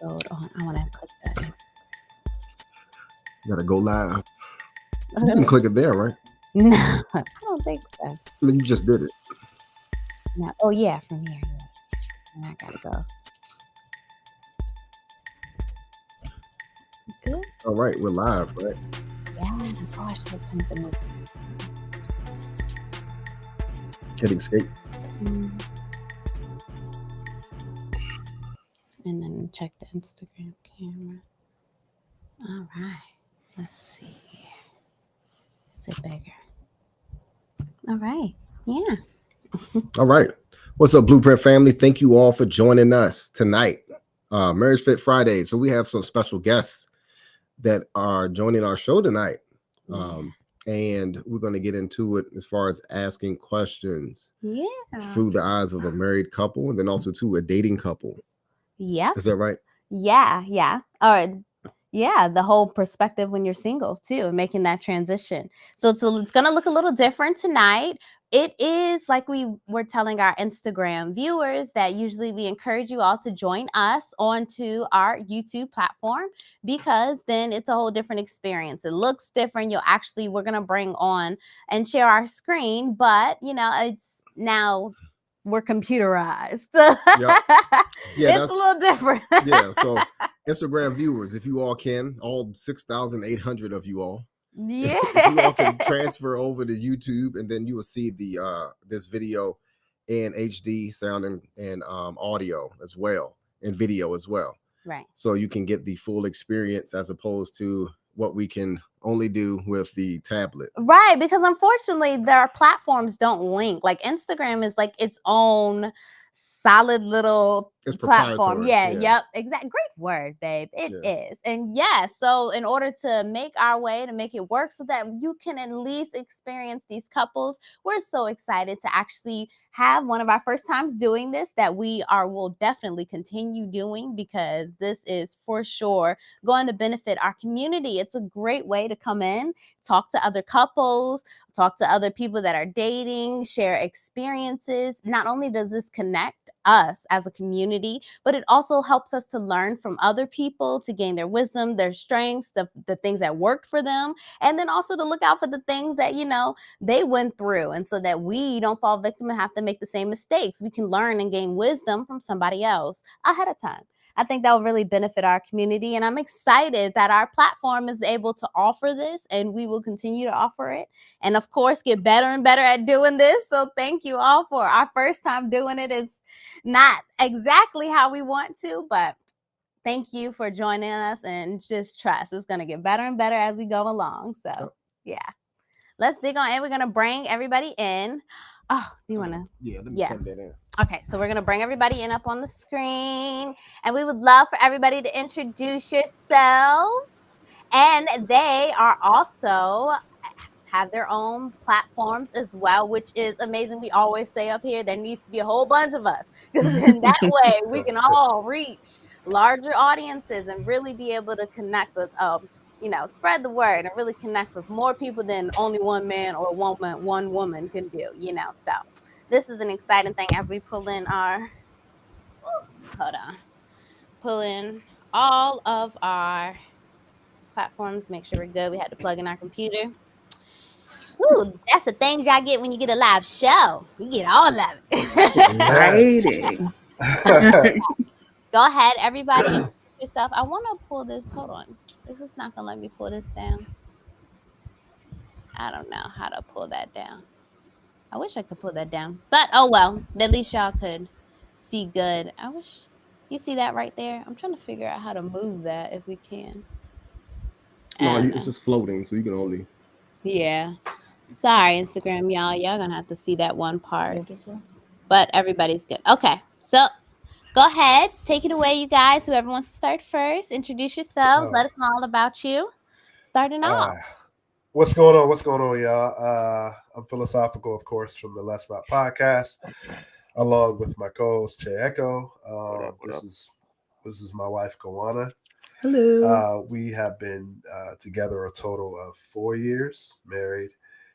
Hold on, I want to click that. You gotta go live. You can click it there, right? No, I don't think so. You just did it. No. Oh yeah, from here. Yeah. I gotta go. Good. All right, we're live, right? Yeah. Gosh, that's something. Hit escape. And then check the Instagram camera. All right. Let's see. Is it bigger? All right. Yeah. All right. What's up, Blueprint family? Thank you all for joining us tonight. Marriage Fit Friday. So we have some special guests that are joining our show tonight. And we're going to get into it as far as asking questions through the eyes of a married couple and then also to a dating couple. Yeah. Is that right? Yeah. All right. Yeah, the whole perspective when you're single too, and making that transition. So it's going to look a little different tonight. It is like we were telling our Instagram viewers that usually we encourage you all to join us onto our YouTube platform, because then it's a whole different experience. It looks different. We're going to bring on and share our screen, but it's now we're computerized. Yep. Yeah, it's a little different. Yeah, so Instagram viewers, if you all can, all 6,800 of you all, if you all can transfer over to YouTube, and then you will see the this video in HD sound and audio as well, and video as well. Right. So you can get the full experience as opposed to what we can only do with the tablet. Right, because unfortunately their platforms don't link. Like Instagram is like its own solid little platform. Yeah, yep, exactly. Great word, babe. It is. And so in order to make our way, to make it work so that you can at least experience these couples, we're so excited to actually have one of our first times doing this that will definitely continue doing, because this is for sure going to benefit our community. It's a great way to come in, talk to other couples, talk to other people that are dating, share experiences. Not only does this connect us as a community, but it also helps us to learn from other people, to gain their wisdom, their strengths, the things that worked for them, and then also to look out for the things that, they went through. And so that we don't fall victim and have to make the same mistakes. We can learn and gain wisdom from somebody else ahead of time. I think that will really benefit our community. And I'm excited that our platform is able to offer this, and we will continue to offer it. And of course, get better and better at doing this. So thank you all for our first time doing it. It's not exactly how we want to, but thank you for joining us, and just trust it's going to get better and better as we go along. So yeah, let's dig on in. We're going to bring everybody in. Oh, do you want to? Yeah, let me plug that in. Okay, so we're going to bring everybody in up on the screen, and we would love for everybody to introduce yourselves. And they are also have their own platforms as well, which is amazing. We always say up here there needs to be a whole bunch of us, because in that way we can all reach larger audiences and really be able to connect with spread the word and really connect with more people than only one man or one woman can do, so this is an exciting thing as we pull in all of our platforms. Make sure we're good. We had to plug in our computer. Ooh, that's the things y'all get when you get a live show. You get all of it. Exciting. Go ahead, everybody. Yourself. I want to pull this. Hold on. This is not going to let me pull this down. I don't know how to pull that down. I wish I could pull that down. But, oh well. At least y'all could see good. I wish you see that right there. I'm trying to figure out how to move that if we can. No, it's just floating, so you can only. Yeah. Sorry, Instagram, y'all. Y'all gonna have to see that one part. But everybody's good. Okay. So go ahead. Take it away, you guys. Whoever wants to start first, introduce yourselves. Let us know all about you. Starting off. What's going on, y'all? I'm Philosophical, of course, from the Let's Rock podcast, along with my co-host Che Echo. This is my wife, Kawana. Hello. We have been together a total of 4 years, married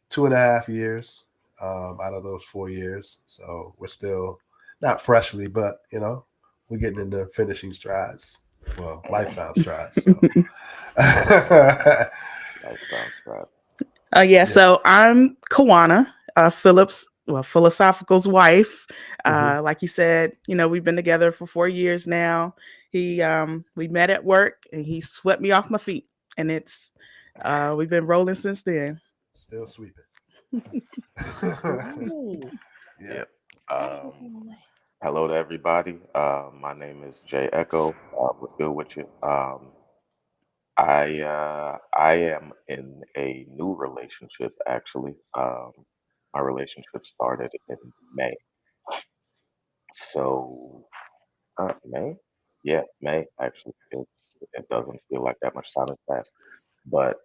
2.5 years out of those 4 years. So we're still not freshly, but we're getting into finishing strides. Well, lifetime strides. So. Lifetime strides. So I'm Kawana, Philosophical's wife. Like you said, we've been together for 4 years now. We met at work and he swept me off my feet, and it's we've been rolling since then. Still sweeping. Yeah. Hello to everybody. My name is Jay Echo. What's good with you? I am in a new relationship actually. My relationship started in May. So May? Yeah, May actually. It doesn't feel like that much time has passed. But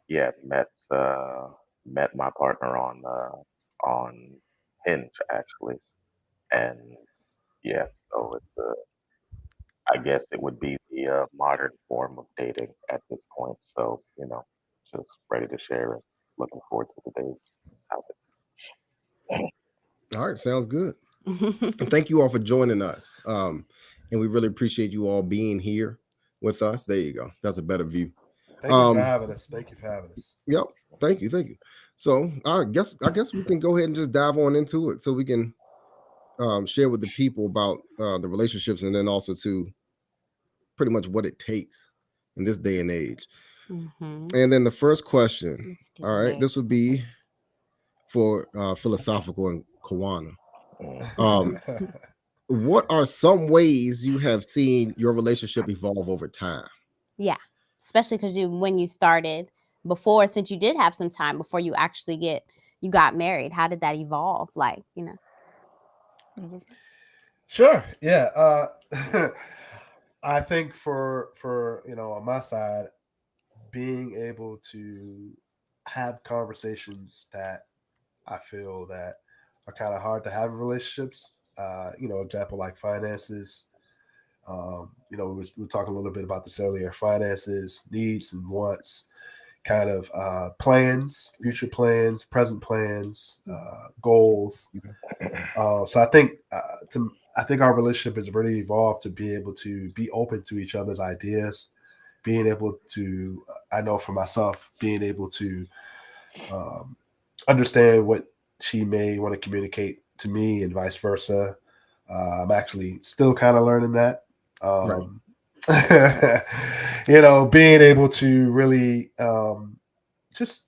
yeah, met my partner on Hinge actually. And yeah, so it's I guess it would be the modern form of dating at this point. So, just ready to share and looking forward to today's topic. All right, sounds good. And thank you all for joining us. And we really appreciate you all being here with us. There you go. That's a better view. Thank you for having us. Yep. Thank you. So I guess we can go ahead and just dive on into it so we can share with the people about the relationships, and then also to pretty much what it takes in this day and age. And then the first question, all right, this would be for Philosophical and Kawana. What are some ways you have seen your relationship evolve over time? Yeah, especially because when you started before, since you did have some time before you actually got married, how did that evolve? Like, Sure. Yeah. I think for on my side, being able to have conversations that I feel that are kind of hard to have in relationships. Example like finances. We were talking a little bit about this earlier. Finances, needs and wants, kind of plans, future plans, present plans, goals. So I think our relationship has really evolved to be able to be open to each other's ideas, being able to, I know for myself, being able to understand what she may want to communicate to me and vice versa. I'm actually still kind of learning that. Right. Being able to really just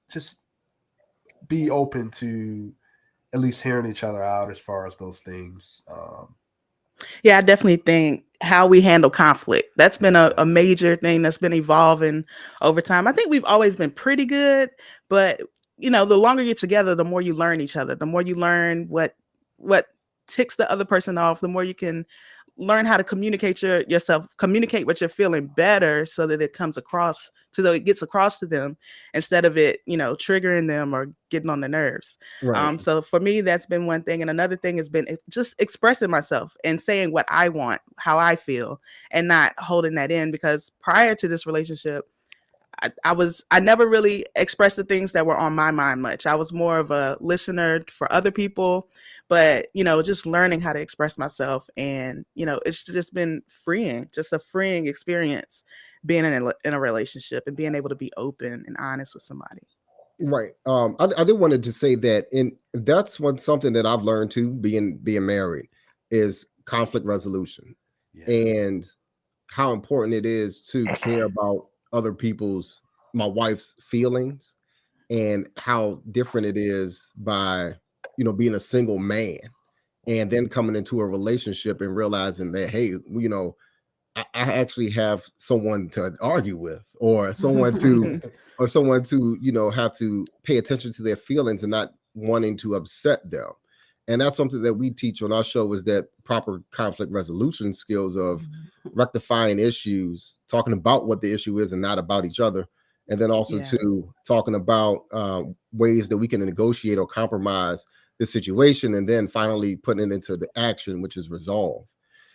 be open to at least hearing each other out as far as those things. Yeah, I definitely think how we handle conflict, that's been a major thing that's been evolving over time. I think we've always been pretty good, but the longer you're together, the more you learn each other, the more you learn what ticks the other person off, the more you can learn how to communicate what you're feeling better, so that it gets across to them instead of it, triggering them or getting on their nerves. Right. So for me, that's been one thing. And another thing has been just expressing myself and saying what I want, how I feel, and not holding that in, because prior to this relationship, I never really expressed the things that were on my mind much. I was more of a listener for other people, but, just learning how to express myself. And, it's just been freeing, just a freeing experience being in a relationship and being able to be open and honest with somebody. Right. I did wanted to say that, that's something that I've learned too, being married, is conflict resolution. Yeah. And how important it is to care about my wife's feelings, and how different it is by, being a single man and then coming into a relationship and realizing that, hey, I actually have someone to argue with, or someone to have to pay attention to their feelings and not wanting to upset them. And that's something that we teach on our show, is that proper conflict resolution skills of rectifying issues, talking about what the issue is and not about each other. And then also to talking about ways that we can negotiate or compromise the situation, and then finally putting it into the action, which is resolve.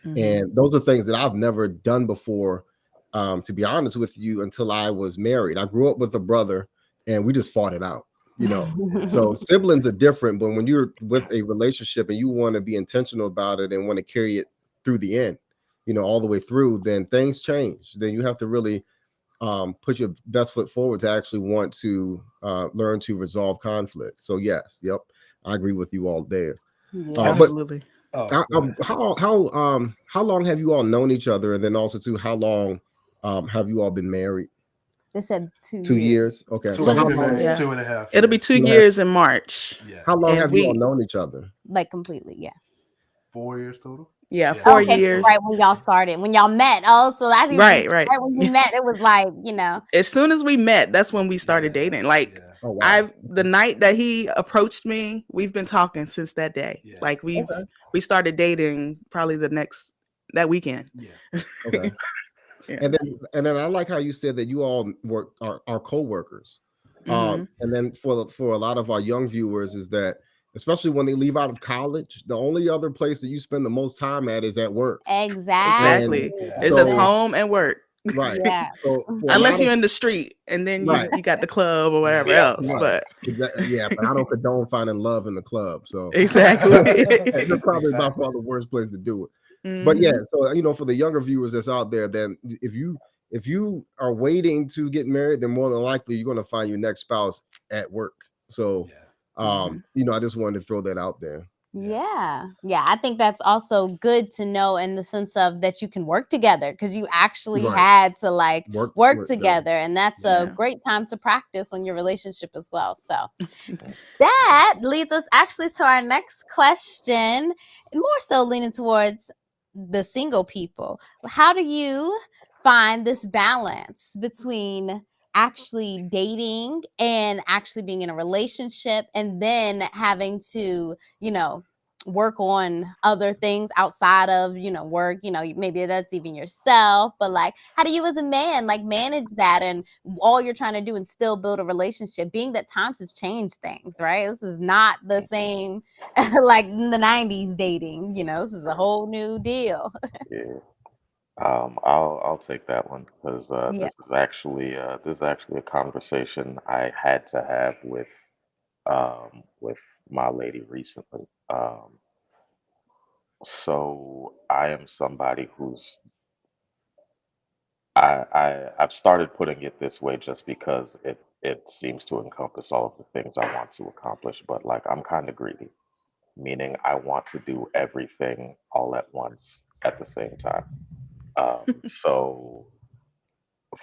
And those are things that I've never done before, to be honest with you, until I was married. I grew up with a brother and we just fought it out. So siblings are different, but when you're with a relationship and you want to be intentional about it and want to carry it through the end, all the way through, then things change. Then you have to really put your best foot forward to actually want to learn to resolve conflict. So yes, yep, I agree with you all there. Absolutely. How long have you all known each other, and then also too, how long have you all been married? They said 2 years. 2 years. Okay. So how long? 2.5 years. It'll be 2 years in March. Yeah. How long have you all known each other? Like completely, yeah. 4 years total. Yeah, 4 okay, years. Right when y'all started, when y'all met. Oh, so that's even, right. Right when you met, it was like, As soon as we met, that's when we started dating. Like the night that he approached me, we've been talking since that day. Yeah. Like we started dating probably that weekend. Yeah. Okay. Yeah. And then I like how you said that you all are co-workers. And then for a lot of our young viewers is that, especially when they leave out of college, the only other place that you spend the most time at is at work. Exactly. It's just home and work. Right. Yeah. So unless you're in the street and then you got the club or whatever else. Right. But but I don't condone finding love in the club. So exactly. It's probably by far the worst place to do it. But yeah, so for the younger viewers that's out there, then if you are waiting to get married, then more than likely you're going to find your next spouse at work. So I just wanted to throw that out there. Yeah. I think that's also good to know in the sense of that you can work together, because you actually had to like work together, and that's a great time to practice on your relationship as well. So that leads us actually to our next question, more so leaning towards the single people. How do you find this balance between actually dating and actually being in a relationship, and then having to, work on other things outside of, work, maybe that's even yourself, but like, how do you as a man like manage that and all you're trying to do and still build a relationship, being that times have changed things, right? This is not the same like in the 90s dating, this is a whole new deal. Yeah. I'll take that one because this is actually a conversation I had to have with my lady recently. So I am somebody I've started putting it this way just because it seems to encompass all of the things I want to accomplish, but like I'm kind of greedy, meaning I want to do everything all at once at the same time. So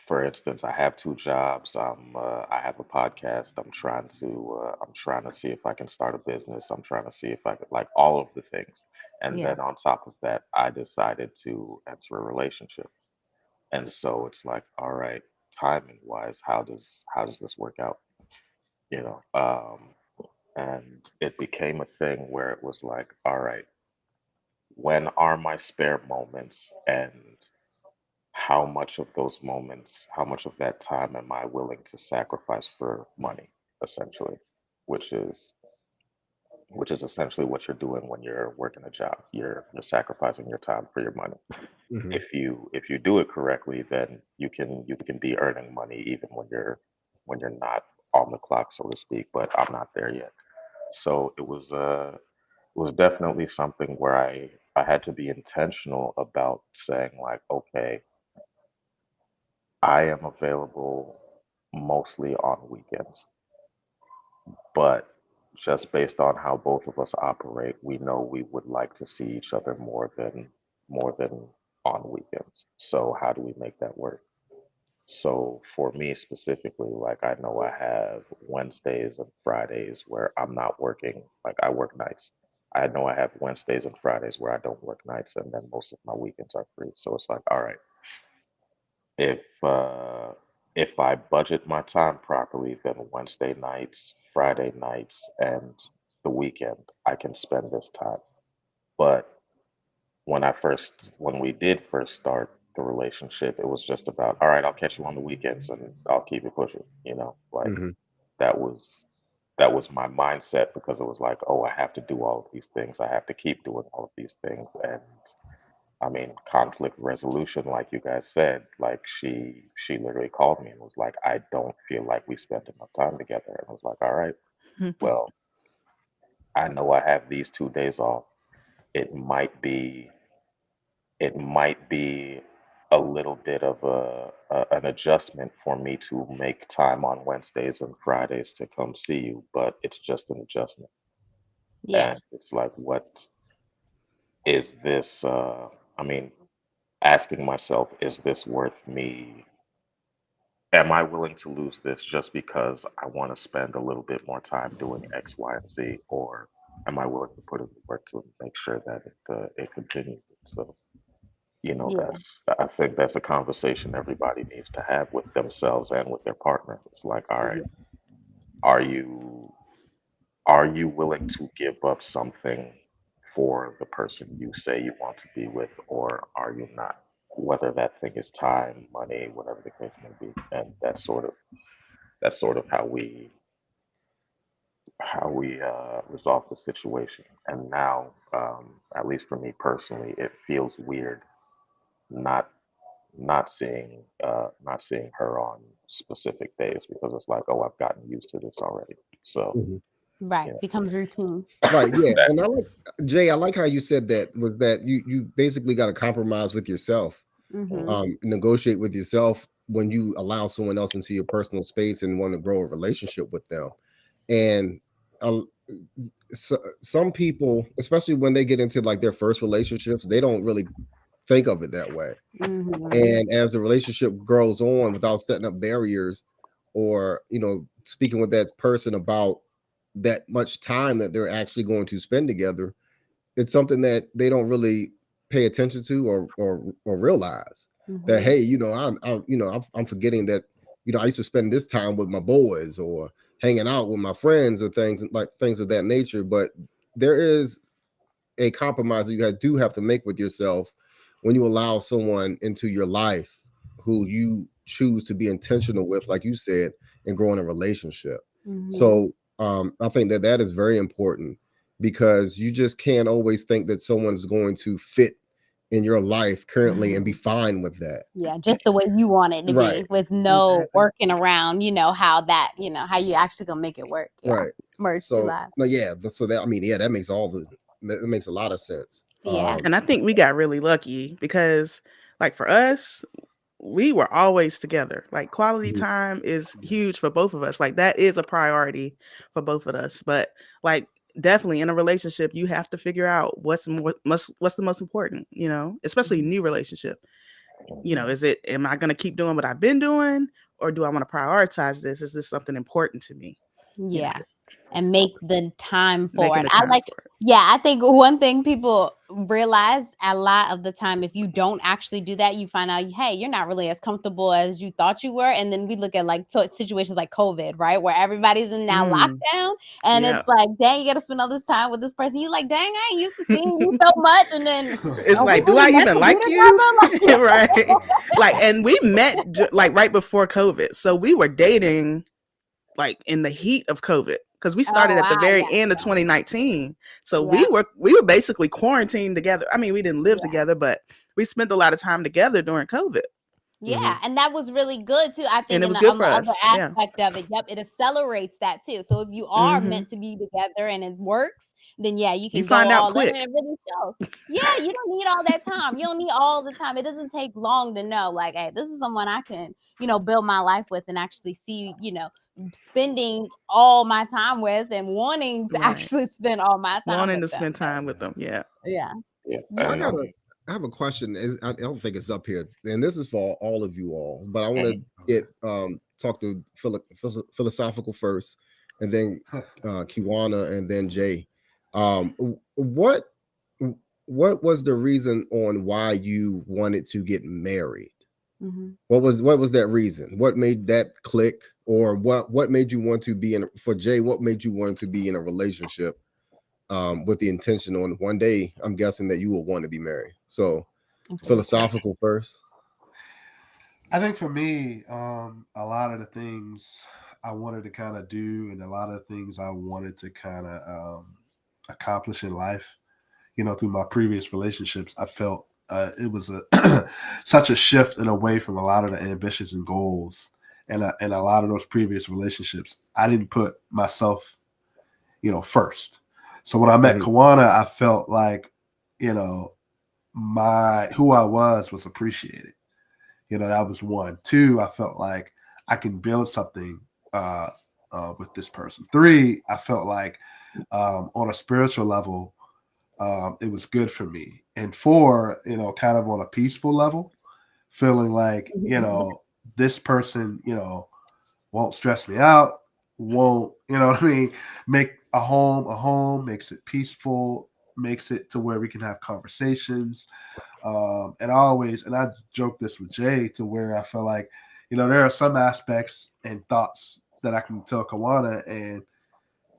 for instance, I have 2 jobs. I have a podcast. I'm trying to see if I can start a business. I'm trying to see if I could, like, all of the things. And then on top of that, I decided to enter a relationship. And so it's like, all right, timing wise, how does this work out? You know, and it became a thing where it was like, all right, when are my spare moments, and how much of that time am I willing to sacrifice for money, essentially, which is essentially what you're doing when you're working a job. You're sacrificing your time for your money. If you do it correctly, then you can be earning money even when you're not on the clock, so to speak. But I'm not there yet. So it was definitely something where I had to be intentional about saying like, okay, I am available mostly on weekends, but just based on how both of us operate, we know we would like to see each other more than on weekends. So how do we make that work? So for me specifically, like I know I have Wednesdays and Fridays where I'm not working, like I work nights. I know I have Wednesdays and Fridays where I don't work nights, and then most of my weekends are free. So it's like, all right, if if I budget my time properly, then Wednesday nights, Friday nights, and the weekend, I can spend this time. But when we did first start the relationship, it was just about, all right, I'll catch you on the weekends and I'll keep it pushing, like that was my mindset, because it was like, oh, I have to do all of these things. I have to keep doing all of these things. And I mean, conflict resolution, like you guys said, like she literally called me and was like, I don't feel like we spent enough time together. And I was like, all right, well, I know I have these 2 days off. It might be it might be a little bit of an adjustment for me to make time on Wednesdays and Fridays to come see you, but it's just an adjustment. Yeah. And it's like, what is this? I mean, asking myself, is this worth me? Am I willing to lose this just because I want to spend a little bit more time doing X, Y, and Z, or am I willing to put in the work to make sure that it continues? So, Yeah. I think that's a conversation everybody needs to have with themselves and with their partner. It's like, all right, are you willing to give up something for the person you say you want to be with, or are you not? Whether that thing is time, money, whatever the case may be, and that's sort of how we resolve the situation. And now, at least for me personally, it feels weird not not seeing her on specific days, because it's like, oh, I've gotten used to this already. So Right. yeah. Becomes routine. Right. Yeah. And I like, Jay, I like how you said that, was that you basically got to compromise with yourself, negotiate with yourself when you allow someone else into your personal space and want to grow a relationship with them. And so, some people, especially when they get into like their first relationships, they don't really think of it that way. And as the relationship grows on, without setting up barriers, or speaking with that person about that much time that they're actually going to spend together, it's something that they don't really pay attention to or realize that, hey, I'm forgetting that I used to spend this time with my boys or hanging out with my friends or things of that nature. But there is a compromise that you do have to make with yourself when you allow someone into your life who you choose to be intentional with, like you said, and grow in a relationship. So I think that is very important, because you just can't always think that someone's going to fit in your life currently and be fine with that. Yeah, just the way you want it to be, with no working around, how you actually gonna make it work. Yeah. Right. Merge two lives. No, yeah. So that that makes a lot of sense. Yeah. And I think we got really lucky, because like for us, we were always together. Like quality time is huge for both of us. Like that is a priority for both of us. But like definitely in a relationship, you have to figure out what's the most important, especially new relationship. Am I going to keep doing what I've been doing, or do I want to prioritize this? Is this something important to me? Yeah. And make the time for Making it. the time for it. I think one thing people realize a lot of the time, if you don't actually do that, you find out, hey, you're not really as comfortable as you thought you were. And then we look at like situations like COVID, right? Where everybody's in now lockdown, and it's like, dang, you got to spend all this time with this person. You're like, dang, I ain't used to seeing you so much. And then it's like, do I even like you? Right. Like, and we met like right before COVID. So we were dating like in the heat of COVID, because we started at the very end of 2019. So we were basically quarantined together. I mean, we didn't live together, but we spent a lot of time together during COVID. Yeah, and that was really good too. I think, and it was good for us. Other aspect of it, it accelerates that too. So if you are meant to be together and it works, then you can find out quick. And it really shows. Yeah, you don't need all that time. You don't need all the time. It doesn't take long to know, like, hey, this is someone I can, build my life with and actually see, spending all my time with and wanting to actually spend all my time. Wanting to spend time with them. Yeah. I have a question. I don't think it's up here, and this is for all of you all, but I want to get talk to Philosophical first, and then Kiwana, and then Jay. What was the reason on why you wanted to get married? What was that reason? What made that click, or what made you want to be for Jay? What made you want to be in a relationship? With the intention on one day, I'm guessing that you will want to be married. So Philosophical first. I think for me, a lot of the things I wanted to kind of do, and a lot of things I wanted to kind of accomplish in life, through my previous relationships, I felt it was such a shift and away from a lot of the ambitions and goals, and a lot of those previous relationships, I didn't put myself, first. So when I met Kiwana, I felt like, who I was appreciated. That was one. Two, I felt like I can build something with this person. Three, I felt like on a spiritual level, it was good for me. And four, kind of on a peaceful level, feeling like, this person, won't stress me out, won't, what I mean, make a home, makes it peaceful, makes it to where we can have conversations. And I joke this with Jay, to where I feel like, there are some aspects and thoughts that I can tell Kawana, and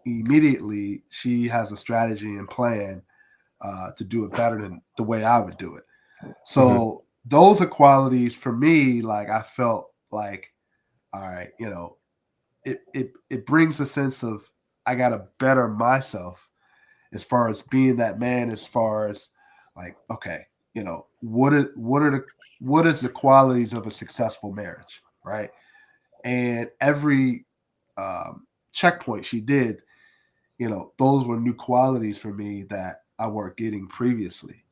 immediately she has a strategy and plan to do it better than the way I would do it. So those are qualities for me. Like, I felt like, all right, it brings a sense of, I got to better myself as far as being that man, as far as like, okay, what is the qualities of a successful marriage, right? And every checkpoint she did, those were new qualities for me that I weren't getting previously,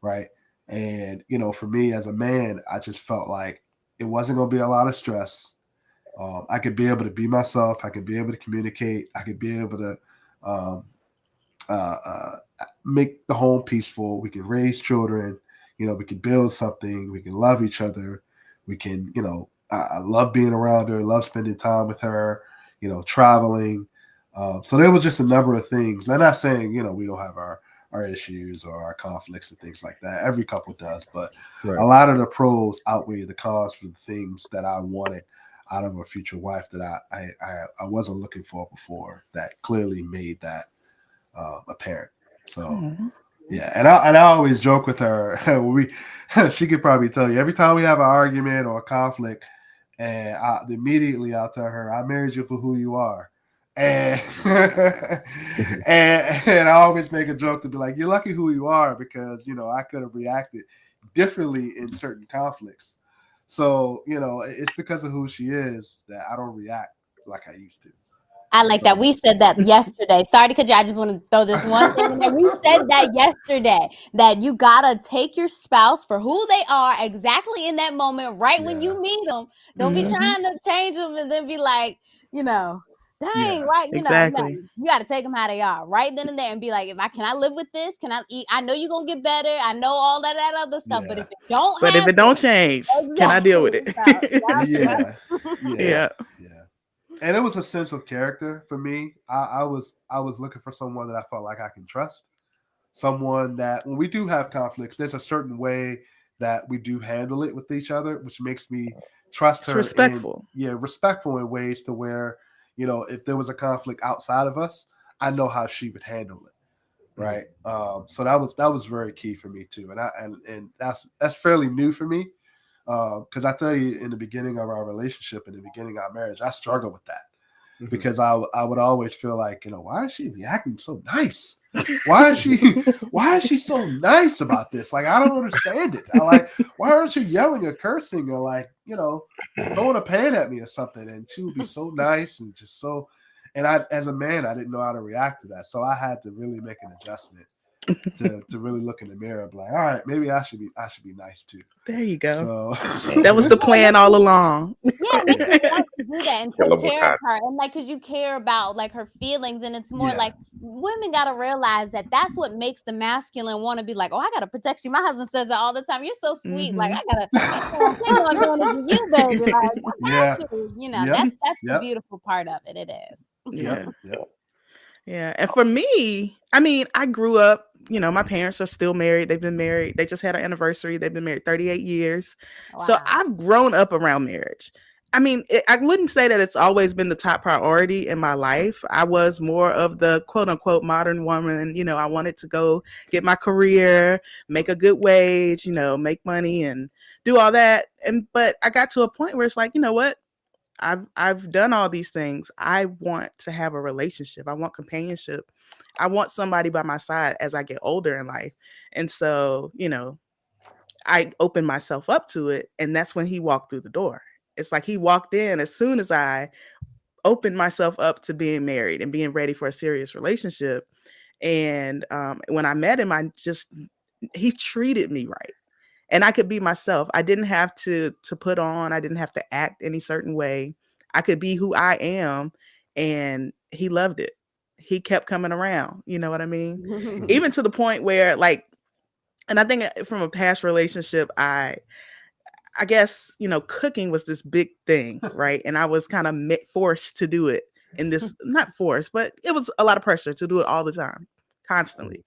right? And for me as a man, I just felt like it wasn't going to be a lot of stress. I could be able to be myself. I could be able to communicate. I could be able to make the home peaceful. We can raise children. We can build something. We can love each other. We can, I love being around her. Love spending time with her. Traveling. So there was just a number of things. I'm not saying, we don't have our issues or our conflicts and things like that. Every couple does, but a lot of the pros outweigh the cons for the things that I wanted out of a future wife that I wasn't looking for before, that clearly made that apparent. So yeah, and I always joke with her. She could probably tell you, every time we have an argument or a conflict, and immediately I'll tell her, I married you for who you are. And and I always make a joke to be like, you're lucky who you are, because I could have reacted differently in certain conflicts. So it's because of who she is that I don't react like I used to. I like that. We said that yesterday. Sorry to cut you. I just want to throw this one thing in there. We said that yesterday, that you gotta take your spouse for who they are exactly in that moment, right when you meet them. Don't be trying to change them and then be like, dang, right? Exactly. No, you got to take them how they are, right then and there, and be like, can I live with this? Can I eat? I know you're gonna get better. I know all that other stuff, but if it don't change, can I deal with it? Yeah. And it was a sense of character for me. I was looking for someone that I felt like I can trust. Someone that when we do have conflicts, there's a certain way that we do handle it with each other, which makes me trust her. Respectful. Respectful in ways to where, if there was a conflict outside of us, I know how she would handle it. Right. So that was very key for me too. And that's fairly new for me. Because I tell you, in the beginning of our relationship, in the beginning of our marriage, I struggled with that because I would always feel like, why is she reacting so nice? Why is she so nice about this? Like, I don't understand it. Why aren't you yelling or cursing or like, throwing a pan at me or something? And she would be so nice and just so. And as a man, I didn't know how to react to that, so I had to really make an adjustment. to really look in the mirror and be like, all right, maybe I should be nice too. There you go. So that was the plan all along. Yeah, do that and take care of her, and because you care about her feelings, and it's more like women gotta realize that that's what makes the masculine want to be like, oh, I gotta protect you. My husband says that all the time. You're so sweet. Like, I gotta think on doing it to you, baby. Like, that's the beautiful part of it. It is. Yeah. And for me, I mean, I grew up, my parents are still married. They've been married. They just had an anniversary. They've been married 38 years. Wow. So I've grown up around marriage. I mean, I wouldn't say that it's always been the top priority in my life. I was more of the quote unquote modern woman. I wanted to go get my career, make a good wage, make money and do all that. But I got to a point where it's like, you know what? I've done all these things. I want to have a relationship. I want companionship. I want somebody by my side as I get older in life. And so, I opened myself up to it. And that's when he walked through the door. It's like he walked in as soon as I opened myself up to being married and being ready for a serious relationship. And when I met him, I just he treated me right. And I could be myself. I didn't have to put on, I didn't have to act any certain way. I could be who I am, and he loved it. He kept coming around, you know what I mean? Even to the point where, like, and I think from a past relationship, I guess, you know, cooking was this big thing, right? And I was kind of forced to do it in this, not forced, but it was a lot of pressure to do it all the time, constantly.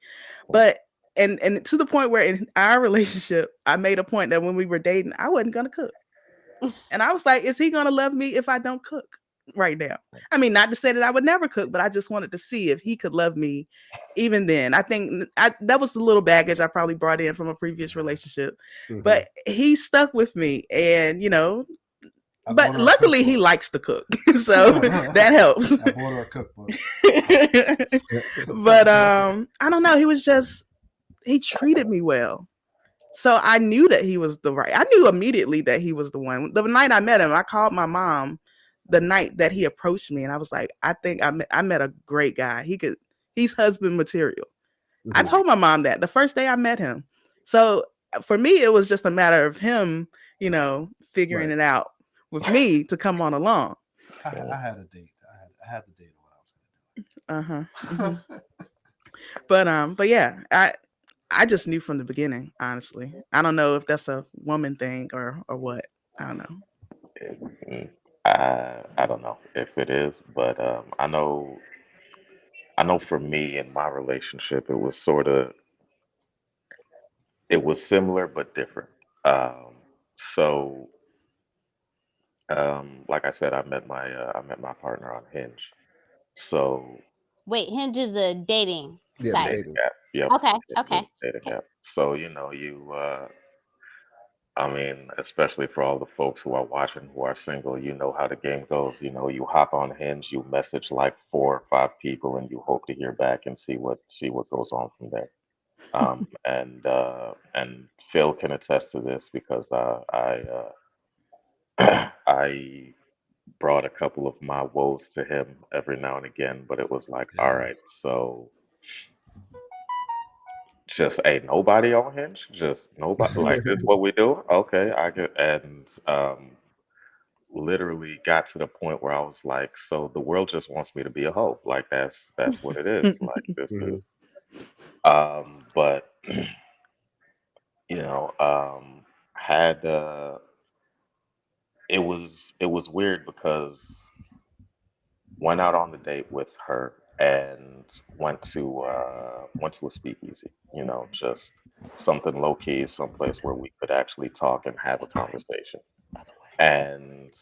But and to the point where in our relationship, I made a point that when we were dating, I wasn't gonna cook. And I was like, is he gonna love me if I don't cook right now? I mean, not to say that I would never cook, but I just wanted to see if he could love me even then. I think that was a little baggage I probably brought in from a previous relationship. But he stuck with me, and you know, but luckily he likes to cook, so that helps. I bought her a cookbook. But I don't know, he treated me well. So I knew that he was I knew immediately that he was the one. The night I met him, I called my mom the night that he approached me, and I was like, I think I met a great guy. He's husband material. I told my mom that the first day I met him. So for me, it was just a matter of him, you know, figuring it out with me to come on along. I had a date. I had the date on what I was gonna do. But yeah, I just knew from the beginning, honestly. I don't know if that's a woman thing or what. I don't know. I don't know if it is, but I know for me in my relationship, it was similar but different. So like I said, I met my partner on Hinge. So wait, Hinge is a dating site. Dating app. Yep. Okay. Dating app. So you know, I mean, especially for all the folks who are watching who are single, you know how the game goes. You know, you hop on Hinge, you message like 4 or 5 people, and you hope to hear back and see what goes on from there. And Phil can attest to this because I brought a couple of my woes to him every now and again, but it was like, all right, so just ain't nobody on Hinge, just nobody. Like this, what we do? Okay, I get, and literally got to the point where I was like, so the world just wants me to be a hoe. Like that's what it is. Like this is, but you know, had it was weird because went out on the date with her and went to a speakeasy, you know, just something low key, someplace where we could actually talk and have a conversation. And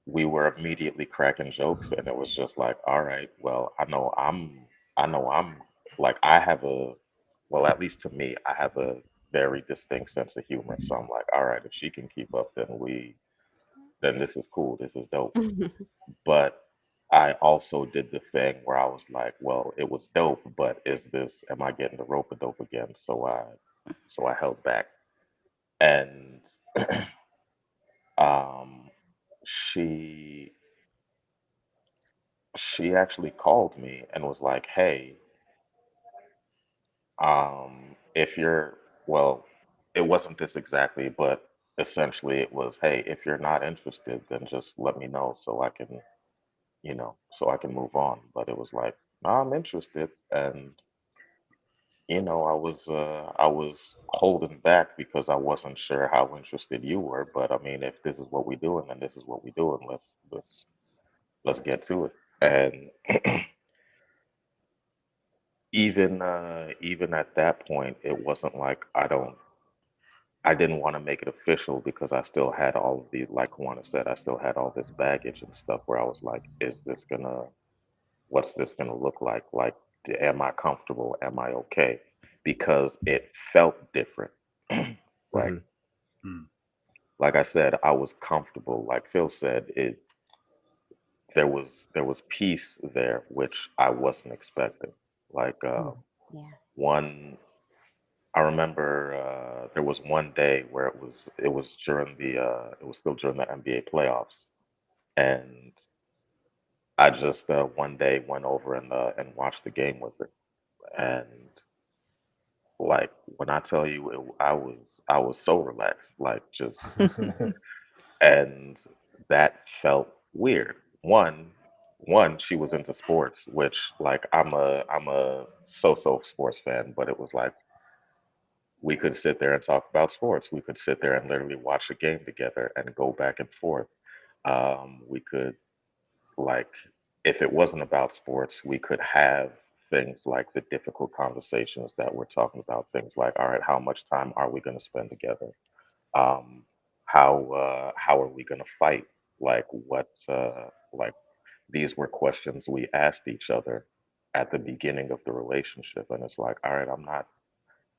we were immediately cracking jokes, and it was just like, all right, well, I know I'm like I have a well, at least to me, I have a very distinct sense of humor. So I'm like, all right, if she can keep up, then this is cool, this is dope. But I also did the thing where I was like, well, it was dope, but am I getting the rope a dope again? So I held back. And um she actually called me and was like, hey, if you're well, it wasn't this exactly, but essentially it was, hey, if you're not interested, then just let me know so I can, so I can move on. But it was like, no, I'm interested. And I was holding back because I wasn't sure how interested you were. But I mean, if this is what we're doing, then this is what we're doing. Let's get to it. And even at that point, it wasn't like I didn't want to make it official because I still had all of the, like Juana said, I still had all this baggage and stuff where I was like, what's this gonna look like? Like, am I comfortable? Am I okay? Because it felt different. Like, like I said, I was comfortable. Like Phil said, there was peace there, which I wasn't expecting. Like, one, I remember there was one day where it was still during the NBA playoffs, and I just one day went over and watched the game with her, and Like when I tell you, I was so relaxed, like just, and that felt weird. One, she was into sports, which like I'm a so sports fan, but it was like we could sit there and talk about sports. We could sit there and literally watch a game together and go back and forth. We could like if it wasn't about sports, we could have things like the difficult conversations that we're talking about. Things like, all right, how much time are we going to spend together? Um, how are we going to fight? Like what? Like these were questions we asked each other at the beginning of the relationship, and it's like, all right, I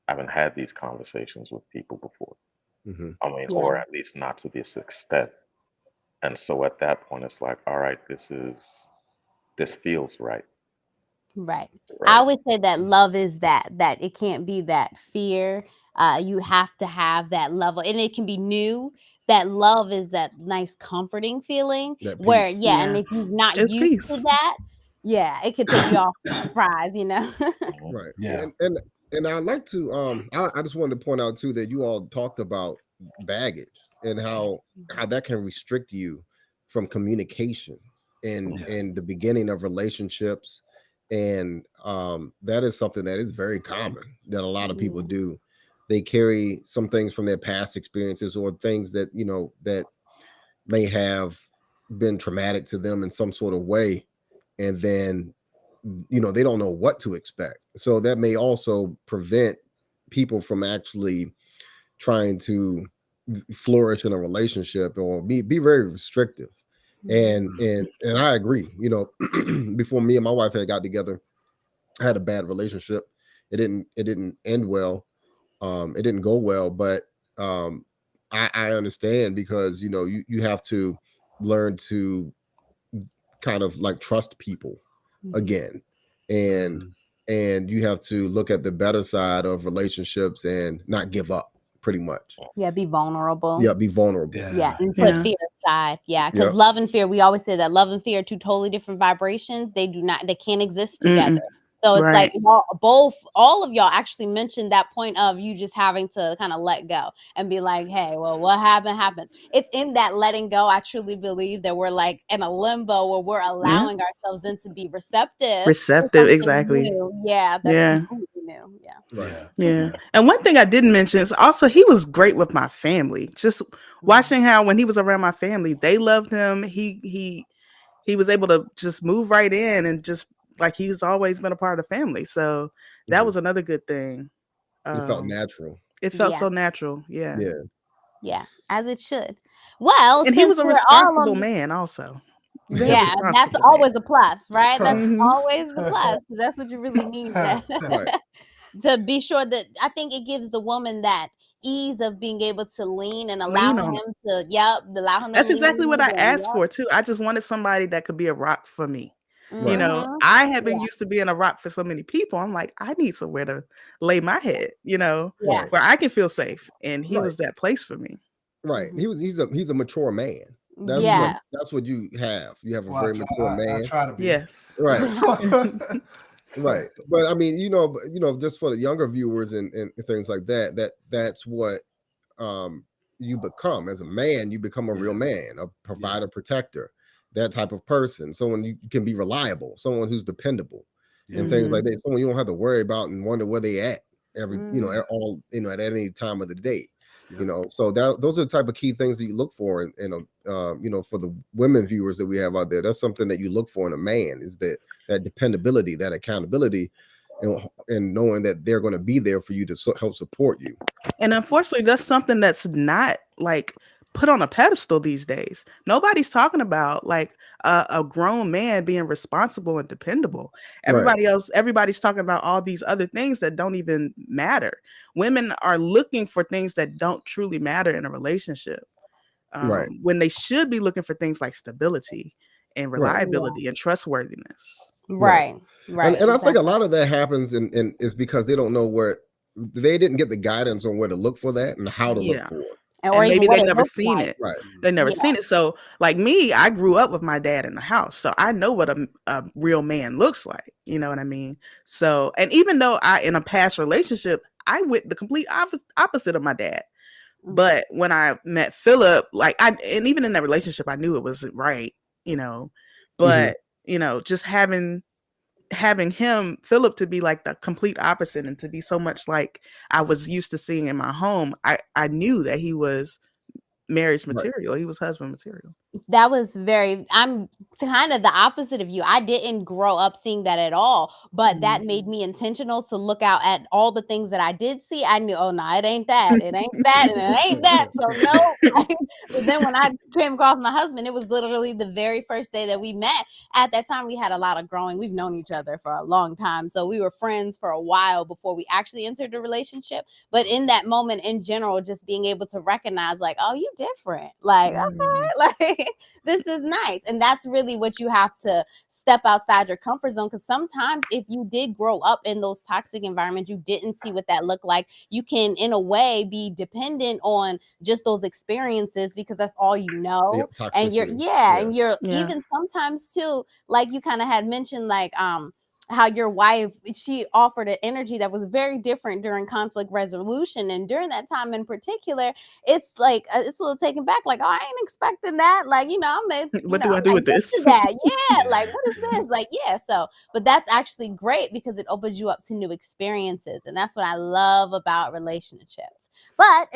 haven't had these conversations with people before. Mm-hmm. I mean, Yeah. or at least not to this extent. And so at that point, it's like, all right, this feels right, Right. I right? always say that love is that it can't be that fear. You have to have that level, and it can be new. That love is that nice, comforting feeling That where, peace. yeah, and Yeah. if you're not It's used to peace. that, yeah, it could take you off surprise, you know. Mhm. Right. Yeah. And I'd like to I just wanted to point out too that you all talked about baggage and how that can restrict you from communication Yeah. in the beginning of relationships. And that is something that is very common that a lot of people do. They carry some things from their past experiences or things that, you know, that may have been traumatic to them in some sort of way. And then, you know, they don't know what to expect. So that may also prevent people from actually trying to flourish in a relationship or be very restrictive. And I agree, you know, before me and my wife had got together, I had a bad relationship. It didn't end well. It didn't go well, but um I understand because you know you have to learn to kind of like trust people again, and and you have to look at the better side of relationships and not give up, pretty much. Yeah, be vulnerable. Yeah, be vulnerable. Yeah, and put Yeah. fear aside. Yeah, because Yep. love and fear, we always say that love and fear are two totally different vibrations. They can't exist together. Mm-mm. So it's like Right. all of y'all actually mentioned that point of you just having to kind of let go and be like, hey, well, what happened happens. It's in that letting go. I truly believe that we're like in a limbo where we're allowing ourselves in to be receptive to Receptive, something exactly. new. Yeah, that's Yeah. completely new. Yeah. Right. Yeah. And one thing I didn't mention is also he was great with my family. Just watching how when he was around my family, they loved him. He was able to just move right in and just like he's always been a part of the family. So that Mhm. was another good thing. It felt natural. It felt Yeah. so natural. Yeah. Yeah. Yeah, as it should. Well, And he since was a we're all responsible on man also. Very yeah, that's responsible always man. a plus, right? That's Mhm. always the plus. 'Cause that's what you really need Right. to be sure that I think it gives the woman that ease of being able to lean and allow Lean on him to, allow him to That's lean exactly what I and asked for too. I just wanted somebody that could be a rock for me. You Right. know, Mhm. I have been Yeah. used to being a rock for so many people. I'm like, I need somewhere to lay my head, you know, Yeah. Right. where I can feel safe. And he Right. was that place for me. Right. Mhm. He's a mature man. That's Yeah. that's what you have. You have a Well, very mature I man. try to be. Yes. Right. Right. But I mean, just for the younger viewers and things like that, that's what you become as a man. You become a real man, a provider, protector, that type of person. Someone you can be reliable, someone who's dependable, and things like that. Someone you don't have to worry about and wonder where they at all at any time of the day. So those are the type of key things that you look for in a for the women viewers that we have out there. That's something that you look for in a man, is that dependability, that accountability, and knowing that they're going to be there for you to help support you. And unfortunately, that's something that's not like put on a pedestal these days. Nobody's talking about like a grown man being responsible and dependable. Right. Everybody's talking about all these other things that don't even matter. Women are looking for things that don't truly matter in a relationship. Right. When they should be looking for things like stability and Right. reliability and trustworthiness. Right. And I think exactly. a lot of that happens and is because they don't know they didn't get the guidance on where to look for that and how to look Yeah. for it. or and even maybe what they it never looks seen like. it. Right. They never Yeah. seen it. So like me, I grew up with my dad in the house, so I know what a real man looks like. You know what I mean? So, and even though I in a past relationship, I went the complete opposite of my dad. But when I met Philip, like and even in that relationship, I knew it wasn't right, you know. But you know, just having him, Philip, to be like the complete opposite and to be so much like I was used to seeing in my home, I knew that he was marriage material. Right. He was husband material. That was I'm kind of the opposite of you. I didn't grow up seeing that at all, but that made me intentional to look out at all the things that I did see. I knew, oh no, it ain't that, it ain't that, and it ain't that. So no. But then when I came across my husband, it was literally the very first day that we met. At that time, we had a lot of growing. We've known each other for a long time, so we were friends for a while before we actually entered a relationship. But in that moment, in general, just being able to recognize, like, oh, you different, like, okay, like. This is nice. And that's really what you have to step outside your comfort zone. Because sometimes if you did grow up in those toxic environments, you didn't see what that looked like, you can in a way be dependent on just those experiences because that's all you know. And you're and you're even sometimes too, like you kind of had mentioned, like how your wife, she offered an energy that was very different during conflict resolution. And during that time in particular, it's like, it's a little taken back. Like, oh, I ain't expecting that. Like, you know, what do I do with this? That. Yeah. Like, what is this? Like, yeah. So, but that's actually great because it opens you up to new experiences. And that's what I love about relationships. But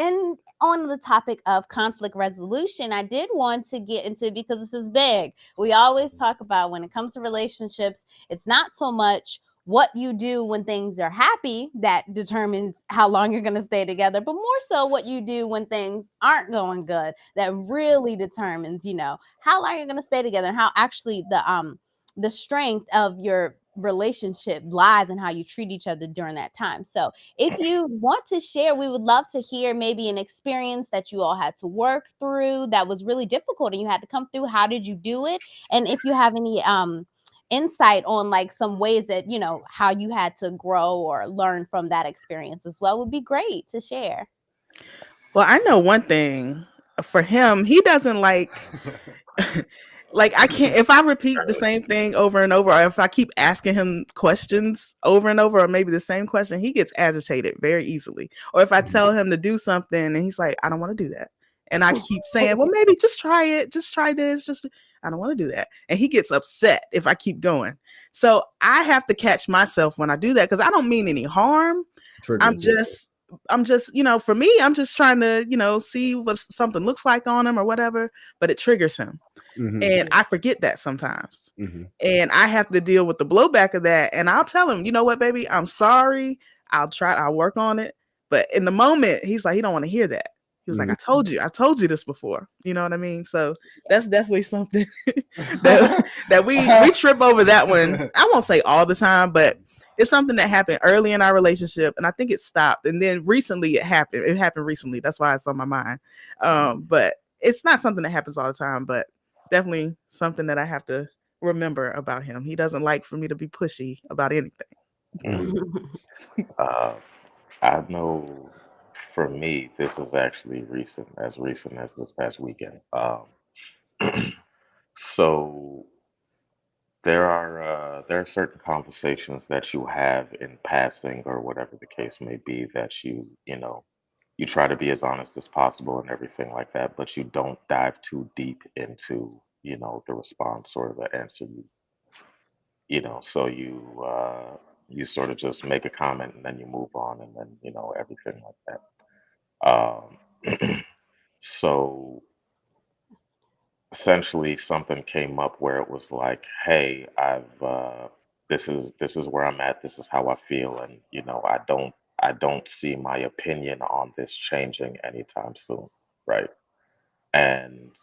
on the topic of conflict resolution, I did want to get into, because this is big. We always talk about when it comes to relationships, it's not so much what you do when things are happy that determines how long you're going to stay together, but more so what you do when things aren't going good that really determines, you know, how long you're going to stay together and how actually the strength of your relationship lies in how you treat each other during that time. So if you want to share, we would love to hear maybe an experience that you all had to work through that was really difficult and you had to come through. How did you do it? And if you have any insight on like some ways that, you know, how you had to grow or learn from that experience as well, would be great to share. Well, I know one thing for him, he doesn't like like I can't, if I repeat the same thing over and over, or if I keep asking him questions over and over, or maybe the same question, he gets agitated very easily. Or if I tell him to do something and he's like, I don't want to do that. And I keep saying, well, maybe just try it. Just try this. I don't want to do that. And he gets upset if I keep going. So I have to catch myself when I do that, because I don't mean any harm. I'm just, you know, for me, I'm just trying to, you know, see what something looks like on him or whatever, but it triggers him. And I forget that sometimes. And I have to deal with the blowback of that. And I'll tell him, you know what, baby, I'm sorry. I'll work on it. But in the moment, he's like, he don't want to hear that. He was like, I told you this before. You know what I mean? So that's definitely something that we trip over that one. I won't say all the time, but it's something that happened early in our relationship, and I think it stopped. And then recently it happened. It happened recently. That's why it's on my mind. But it's not something that happens all the time, but definitely something that I have to remember about him. He doesn't like for me to be pushy about anything. I know for me, this is actually recent as this past weekend. So there are certain conversations that you have in passing or whatever the case may be that you know you try to be as honest as possible and everything like that, but you don't dive too deep into, you know, the response or the answer you know, so you sort of just make a comment and then you move on and then, you know, everything like that. So essentially something came up where it was like, hey, this is where I'm at, this is how I feel, and you know, I don't see my opinion on this changing anytime soon, right? And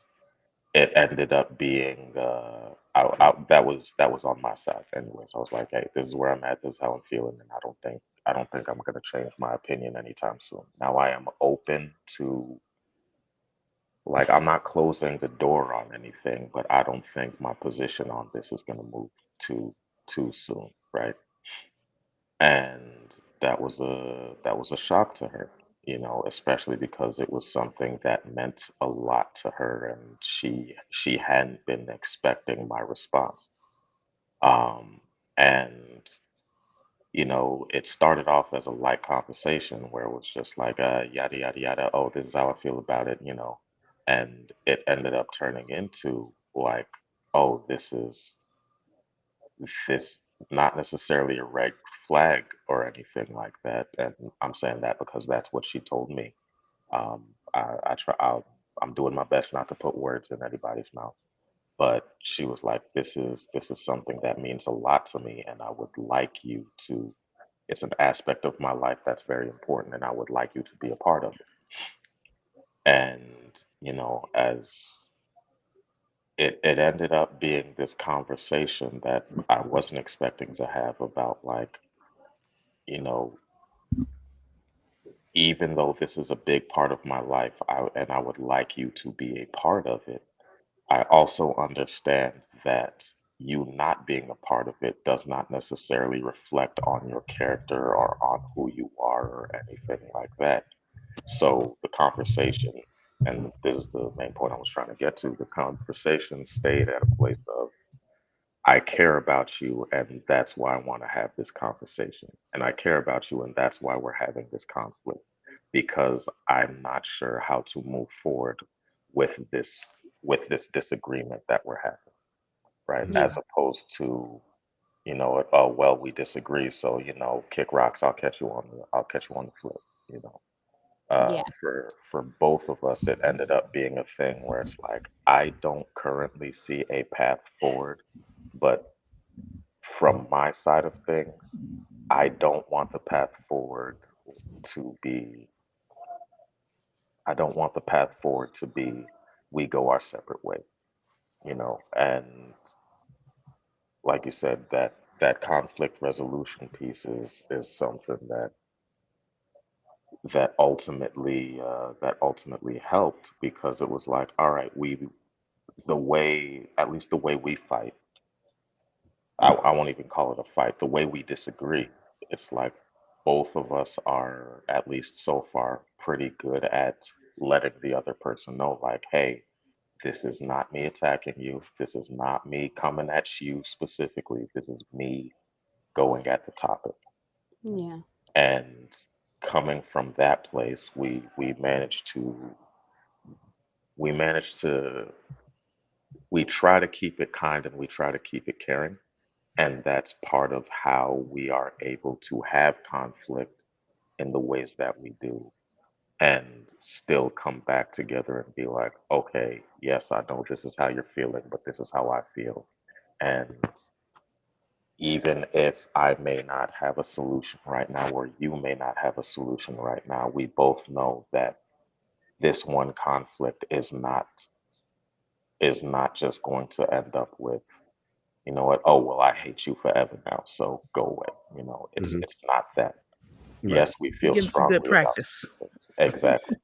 it ended up being that was on my side anyway. So I was like, hey, this is where I'm at, this is how I'm feeling, and I don't think I'm gonna change my opinion anytime soon. Now I am open to, like, I'm not closing the door on anything, but I don't think my position on this is gonna move too soon, right? And that was a shock to her. especially because it was something that meant a lot to her, and she hadn't been expecting my response. And it started off as a light conversation where it was just like, yada, yada, yada. Oh, this is how I feel about it. And it ended up turning into like, oh, this not necessarily a red flag or anything like that. And I'm saying that because that's what she told me. I try, I'm doing my best not to put words in anybody's mouth. But she was like, this is something that means a lot to me, and I would like you to. It's an aspect of my life that's very important, and I would like you to be a part of it. And as it ended up being this conversation that I wasn't expecting to have about like, you know, even though this is a big part of my life, and I would like you to be a part of it. I also understand that you not being a part of it does not necessarily reflect on your character or on who you are or anything like that. So the conversation, and this is the main point I was trying to get to, the conversation stayed at a place of, I care about you, and that's why I want to have this conversation. And I care about you, and that's why we're having this conflict, because I'm not sure how to move forward with this disagreement that we're having, right? Mhm. Yeah. As opposed to, oh well, we disagree, so kick rocks. I'll catch you on the flip. You know, Yeah. for both of us, it ended up being a thing where it's like I don't currently see a path forward, but from my side of things, I don't want the path forward to be I don't want the path forward to be we go our separate way, and like you said, that conflict resolution piece is something that ultimately helped because it was like, all right, at least the way we fight, I won't even call it a fight, the way we disagree, it's like both of us are, at least so far, pretty good at letting the other person know, like, hey, this is not me attacking you. This is not me coming at you specifically. This is me going at the topic. Yeah. And coming from that place, we managed to we try to keep it kind and we try to keep it caring. And that's part of how we are able to have conflict in the ways that we do and still come back together and be like, okay, yes, I know this is how you're feeling, but this is how I feel. And even if I may not have a solution right now, or you may not have a solution right now, we both know that this one conflict is not just going to end up with, you know what, oh well, I hate you forever now, so go away. It's Mhm. it's not that. Right. Yes, we You're feel getting some good strongly about practice. certain things. Exactly.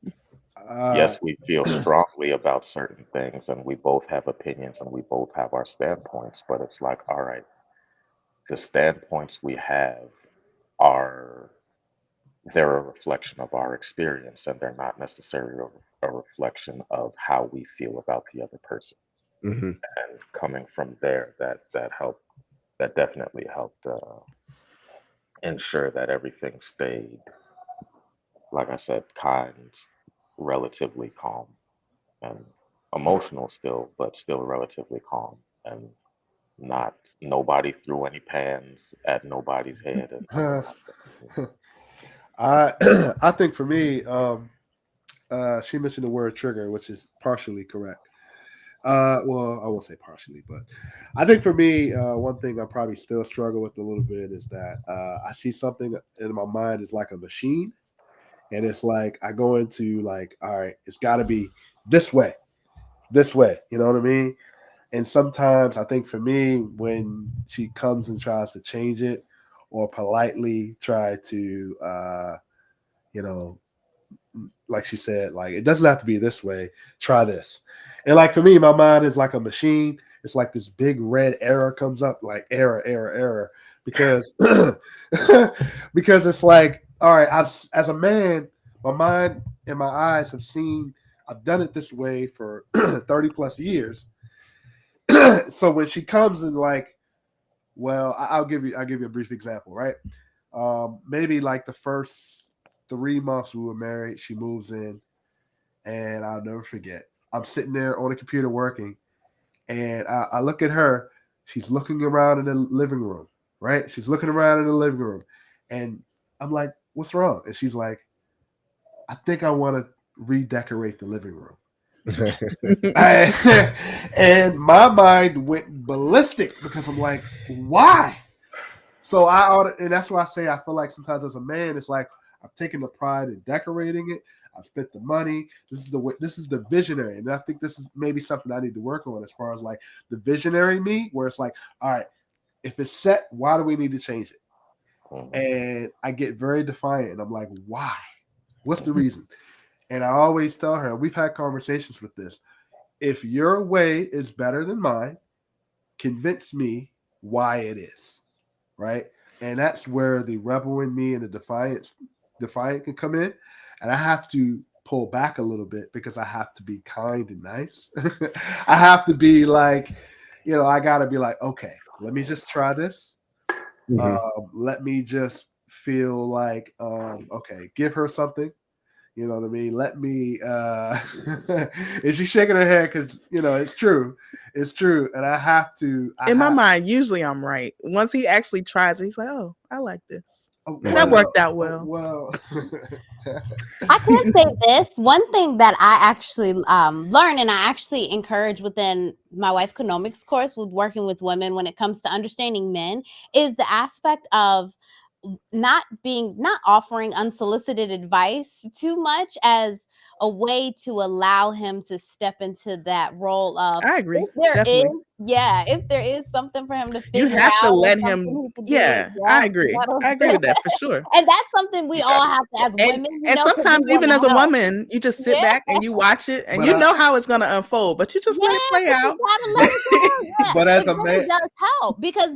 Uh, Yes, we feel strongly about certain things, and we both have opinions, and we both have our standpoints. But it's like, all right, the standpoints we have are they're a reflection of our experience, and they're not necessarily a reflection of how we feel about the other person. Hmm. And coming from there, that helped. That definitely helped ensure that everything stayed, like I said, kind, relatively calm, and emotional still, but still relatively calm, and not nobody threw any pans at nobody's head and nothing like that. I I think for me, she mentioned the word trigger, which is partially correct. Well, I won't say partially, but I think for me, one thing I probably still struggle with a little bit is that I see something in my mind is like a machine, and it's like I go into like, all right, it's got to be this way, this way. You know what I mean? And sometimes I think for me, when she comes and tries to change it, or politely try to, you know, like she said, like it doesn't have to be this way. Try this. And like for me, my mind is like a machine. It's like this big red error comes up, like error, error, error, because because it's like, all right, as a man, my mind and my eyes have seen. I've done it this way for 30 plus years. So when she comes and like, well, I'll give you a brief example, right? Maybe like the first 3 months we were married, she moves in, and I'll never forget. I'm sitting there on the computer working, and I look at her. She's looking around in the living room, right? She's looking around in the living room, and I'm like, "What's wrong?" And she's like, "I think I want to redecorate the living room." And my mind went ballistic because I'm like, why? So and that's why I say I feel like sometimes as a man, it's like I'm taking the pride in decorating it. I've spent the money. This is the visionary, and I think this is maybe something I need to work on as far as like the visionary me, where it's like, all right, if it's set, why do we need to change it? And I get very defiant, and I'm like, why? What's the reason? And I always tell her, we've had conversations with this. If your way is better than mine, convince me why it is, right? And that's where the rebel in me and the defiant can come in. And I have to pull back a little bit because I have to be kind and nice. I have to be like, I got to be like, okay, let me just try this. Let me just feel like, okay, give her something. You know what I mean? Let me. Is she shaking her head? Because it's true. It's true, and I have to. In my mind, usually I'm right. Once he actually tries it, he's like, "Oh, I like this." That worked out well. Well, I can say this. One thing that I actually learned, and I actually encourage within my Wife Economics course with working with women when it comes to understanding men, is the aspect of not offering unsolicited advice too much as a way to allow him to step into that role of, I agree. if there is something for him to figure out, you have to let him. Yeah, I agree. I agree with that for sure. And that's something we all have to, as women. And sometimes even as a woman, you just sit back and you watch it, and you know how it's going to unfold, but you just let it play out. But as a man, it does help because,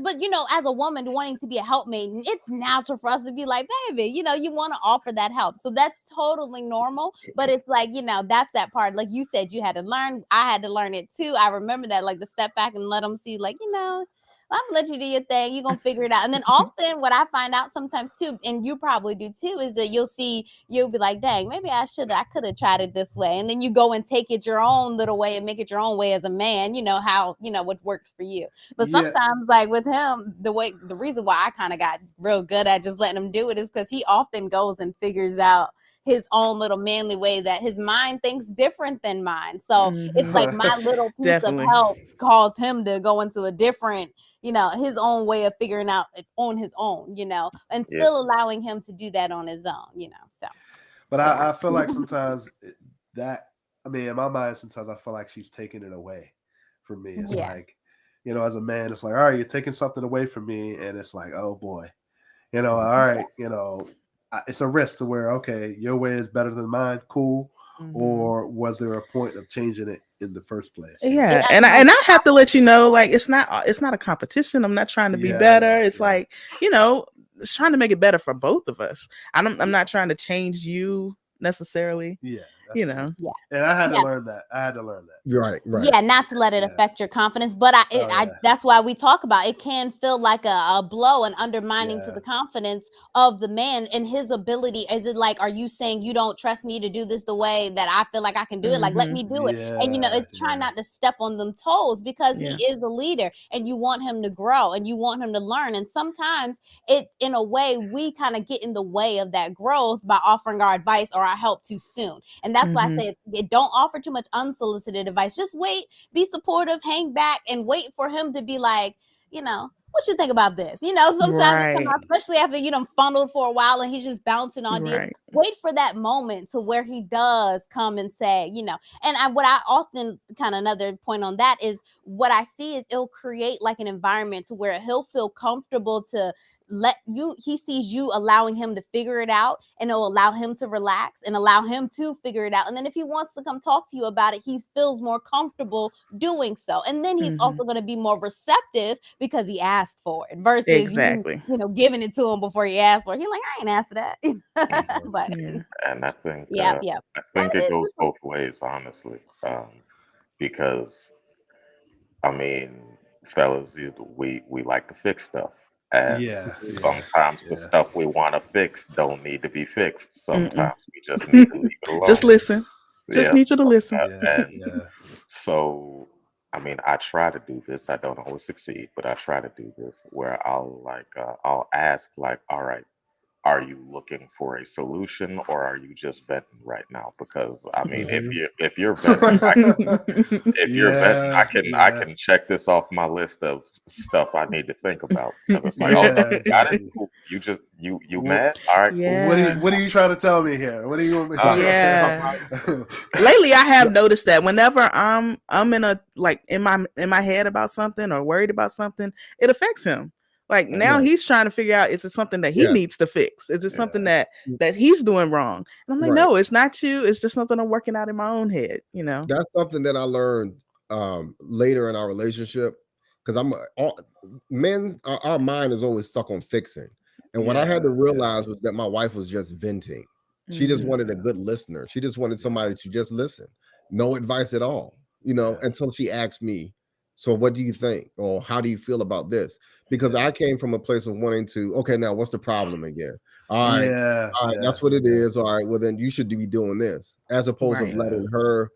as a woman wanting to be a helpmate, it's natural for us to be like, baby, you want to offer that help. So that's totally normal. But it's like, that's that part. Like you said, you had to learn. I had to learn it too. I remember that, like, the step back and let them see, like, I'm gonna let you do your thing. You're gonna figure it out. And then often what I find out sometimes too, and you probably do too, is that you'll be like, dang, maybe I could have tried it this way. And then you go and take it your own little way and make it your own way as a man, how, what works for you. But sometimes like with him, the reason why I kind of got real good at just letting him do it is because he often goes and figures out his own little manly way that his mind thinks different than mine. So it's like my little piece of help caused him to go into a different, his own way of figuring out it on his own, and still allowing him to do that on his own, so. But I feel like sometimes in my mind, sometimes I feel like she's taking it away from me. It's like, as a man, it's like, all right, you're taking something away from me. And it's like, oh boy, all right, it's a risk to where, okay, your way is better than mine. Cool. Or was there a point of changing it in the first place? Yeah. And I have to let you know, like, it's not a competition. I'm not trying to be better. It's like, it's trying to make it better for both of us. I'm not trying to change you necessarily. Yeah. Yeah. And I had to learn that. Right. Yeah, not to let it affect your confidence. But that's why we talk about it can feel like a blow and undermining to the confidence of the man and his ability. Is it like, are you saying you don't trust me to do this the way that I feel like I can do it? Like, let me do it. And, it's trying not to step on them toes because he is a leader and you want him to grow and you want him to learn. And sometimes in a way, we kind of get in the way of that growth by offering our advice or our help too soon. And that's why I say don't offer too much unsolicited advice. Just wait, be supportive, hang back, and wait for him to be like, what you think about this? Sometimes it comes out, especially after you done funneled for a while and he's just bouncing ideas. Wait for that moment to where he does come and say, and what I often kind of another point on that is what I see is it'll create like an environment to where he'll feel comfortable to he sees you allowing him to figure it out, and it'll allow him to relax and allow him to figure it out. And then if he wants to come talk to you about it, he feels more comfortable doing so. And then he's also going to be more receptive because he asked for it versus you know, giving it to him before he asked for it. He's like, I ain't asked for that. But and I think yeah. I think it goes both ways, honestly. Because I mean, fellas, we like to fix stuff. And sometimes the stuff we want to fix don't need to be fixed. Sometimes we just need to leave it alone. Just listen. Just need you to listen. So, I mean, I try to do this. I don't always succeed, but I try to do this where I'll ask like, all right, are you looking for a solution or are you just venting right now? Because I mean, if you're venting, I can check this off my list of stuff I need to think about. Because it's like, got it. Cool. You mad? All right. Cool. What are you trying to tell me here? What do you want me to Lately, I have noticed that whenever I'm in a in my head about something or worried about something, it affects him. Like now he's trying to figure out, is it something that he needs to fix? Is it something that he's doing wrong? And I'm like, no, it's not you. It's just something I'm working out in my own head. You know, that's something that I learned later in our relationship, because our mind is always stuck on fixing. And what I had to realize was that my wife was just venting. She just wanted a good listener. She just wanted somebody to just listen. No advice at all, you know, until she asked me, so what do you think? Or how do you feel about this? Because I came from a place of wanting to, okay, now what's the problem again? All right, that's what it is. All right, well then you should be doing this, as opposed to letting her,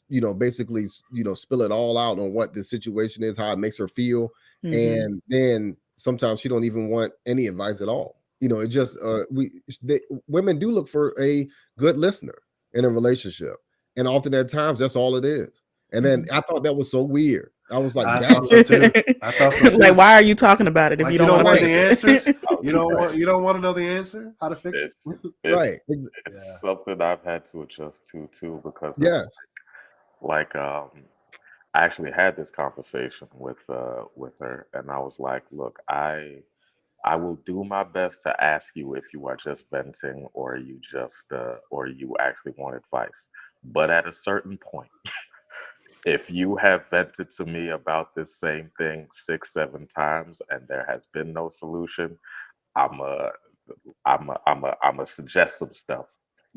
you know, basically, you know, spill it all out on what the situation is, how it makes her feel. And then sometimes she don't even want any advice at all. You know, it just women do look for a good listener in a relationship, and often at times that's all it is. And then I thought that was so weird. I was like, I thought so too. Like, why are you talking about it if you don't want the answers? You don't want to know the answer? How to fix it? It's something I've had to adjust to too, because I actually had this conversation with her, and I was like, look, I will do my best to ask you if you are just venting or you actually want advice. But at a certain point, if you have vented to me about this same thing 6, 7 times and there has been no solution, I'm a suggest some stuff.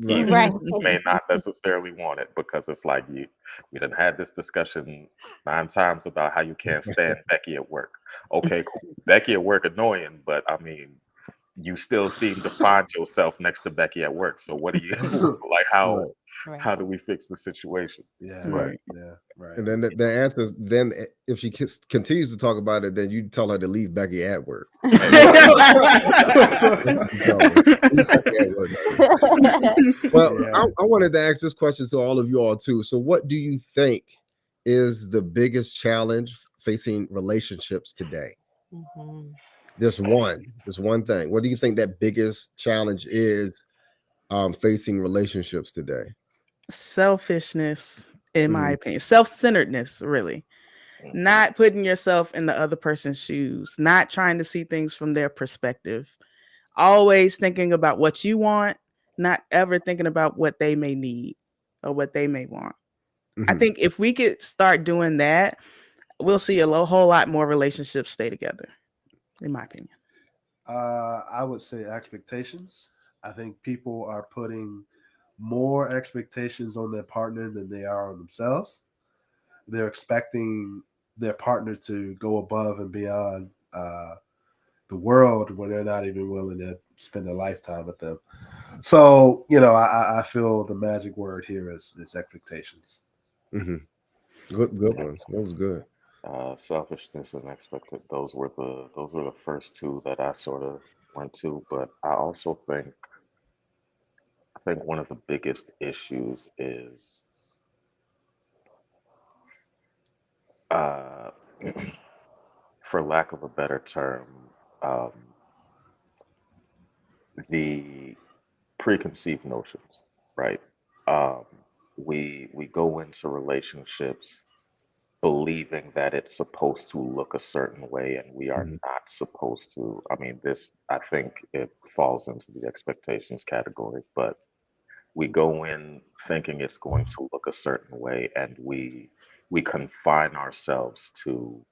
Even you may not necessarily want it, because it's like we done had this discussion 9 times about how you can't stand Becky at work. Okay, cool. Becky at work annoying, but I mean, you still seem to find yourself next to Becky at work. So what do you like? How do we fix the situation? Right. And then the answer is, then if she continues to talk about it, then you tell her to leave Becky at work. Well, I wanted to ask this question to all of you all too. So what do you think is the biggest challenge facing relationships today? There's one thing. What do you think that biggest challenge is facing relationships today? Selfishness, in my opinion. Self-centeredness, really. Not putting yourself in the other person's shoes, not trying to see things from their perspective. Always thinking about what you want, not ever thinking about what they may need or what they may want. I think if we could start doing that, we'll see a whole lot more relationships stay together, in my opinion. I would say expectations. I think people are putting more expectations on their partner than they are on themselves. They're expecting their partner to go above and beyond the world when they're not even willing to spend a lifetime with them. So, you know, I feel the magic word here is expectations. Good ones. That was good. Selfishness and expected. Those were the first two that I sort of went to, but I also think one of the biggest issues is for lack of a better term, the preconceived notions, right? We go into relationships believing that it's supposed to look a certain way and we are Mhm. not supposed to. I mean, I think it falls into the expectations category, but we go in thinking it's going to look a certain way and we confine ourselves to,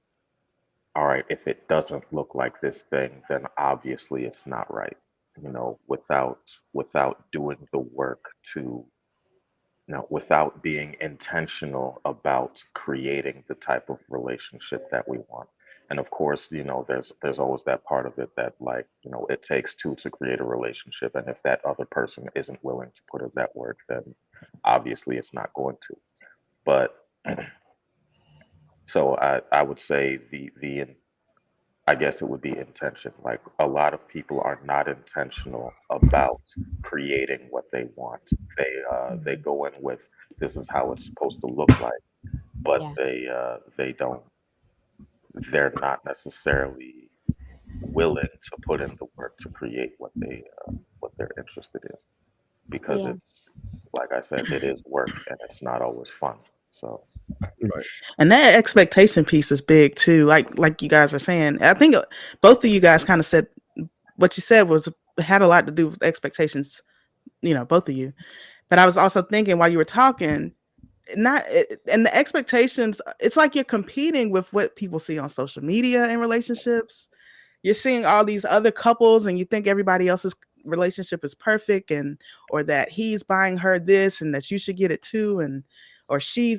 all right, if it doesn't look like this thing, then obviously it's not right, without doing the work to, without being intentional about creating the type of relationship that we want. And of course, there's always that part of it that, like, it takes two to create a relationship, and if that other person isn't willing to put in that work, then obviously it's not going to. But so I would say I guess it would be intention. Like, a lot of people are not intentional about creating what they want. They go in with, this is how it's supposed to look like, but Yeah. they're not necessarily willing to put in the work to create what they're interested in, because Yeah. it's, like I said, it is work and it's not always fun. So Right. And that expectation piece is big too. Like you guys are saying, I think both of you guys kind of said what you said had a lot to do with expectations. Both of you. But I was also thinking while you were talking, and the expectations. It's like you're competing with what people see on social media in relationships. You're seeing all these other couples, and you think everybody else's relationship is perfect, or that he's buying her this, and that you should get it too, or she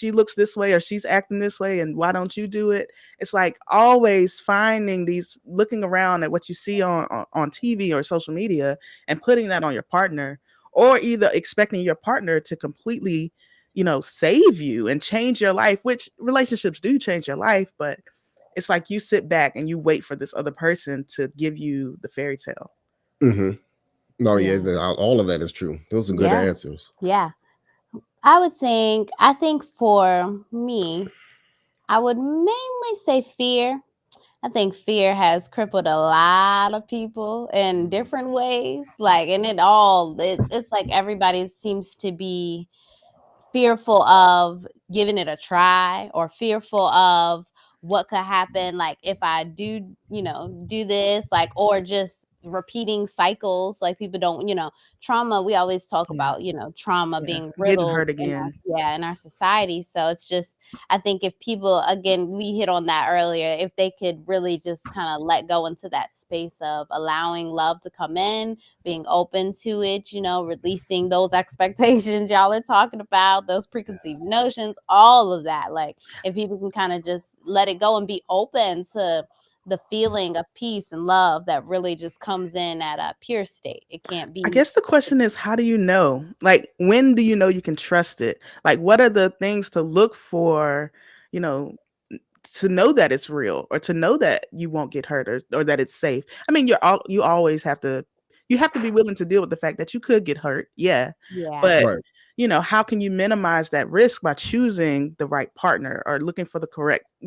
looks this way, or she's acting this way, and why don't you do it? It's like always looking around at what you see on TV or social media and putting that on your partner, or either expecting your partner to completely, save you and change your life, which relationships do change your life, but it's like you sit back and you wait for this other person to give you the fairy tale. Mm-hmm. No, yeah, all of that is true. Those are good answers. Yeah. I think for me, I would mainly say fear. I think fear has crippled a lot of people in different ways. Like, and it's like everybody seems to be fearful of giving it a try, or fearful of what could happen, like if I do this, like, or just repeating cycles. Like, people don't, trauma, we always talk about trauma being Getting riddled hurt again. in our society. So it's just, I think if people, again, we hit on that earlier, if they could really just kind of let go into that space of allowing love to come in, being open to it, releasing those expectations y'all are talking about, those preconceived notions, all of that. Like, if people can kind of just let it go and be open to the feeling of peace and love that really just comes in at a pure state. It can't be. I guess the question is, how do you know? Like, when do you know you can trust it? Like, what are the things to look for, to know that it's real, or to know that you won't get hurt, or that it's safe? I mean, you always have to be willing to deal with the fact that you could get hurt. Yeah. But Right. How can you minimize that risk by choosing the right partner, or looking for the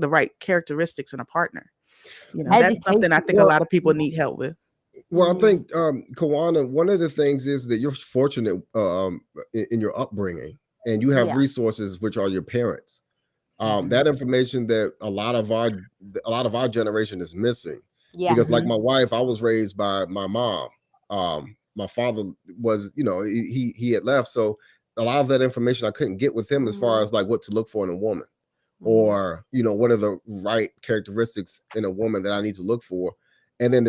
right characteristics in a partner? That's something I think a lot of people need help with. Well, I think, Kawana, one of the things is that you're fortunate in your upbringing, and you have resources, which are your parents. That information that a lot of our generation is missing. Yeah. Because, like my wife, I was raised by my mom. My father was, he had left, so a lot of that information I couldn't get with him, as far as like what to look for in a woman, or what are the right characteristics in a woman that I need to look for. And then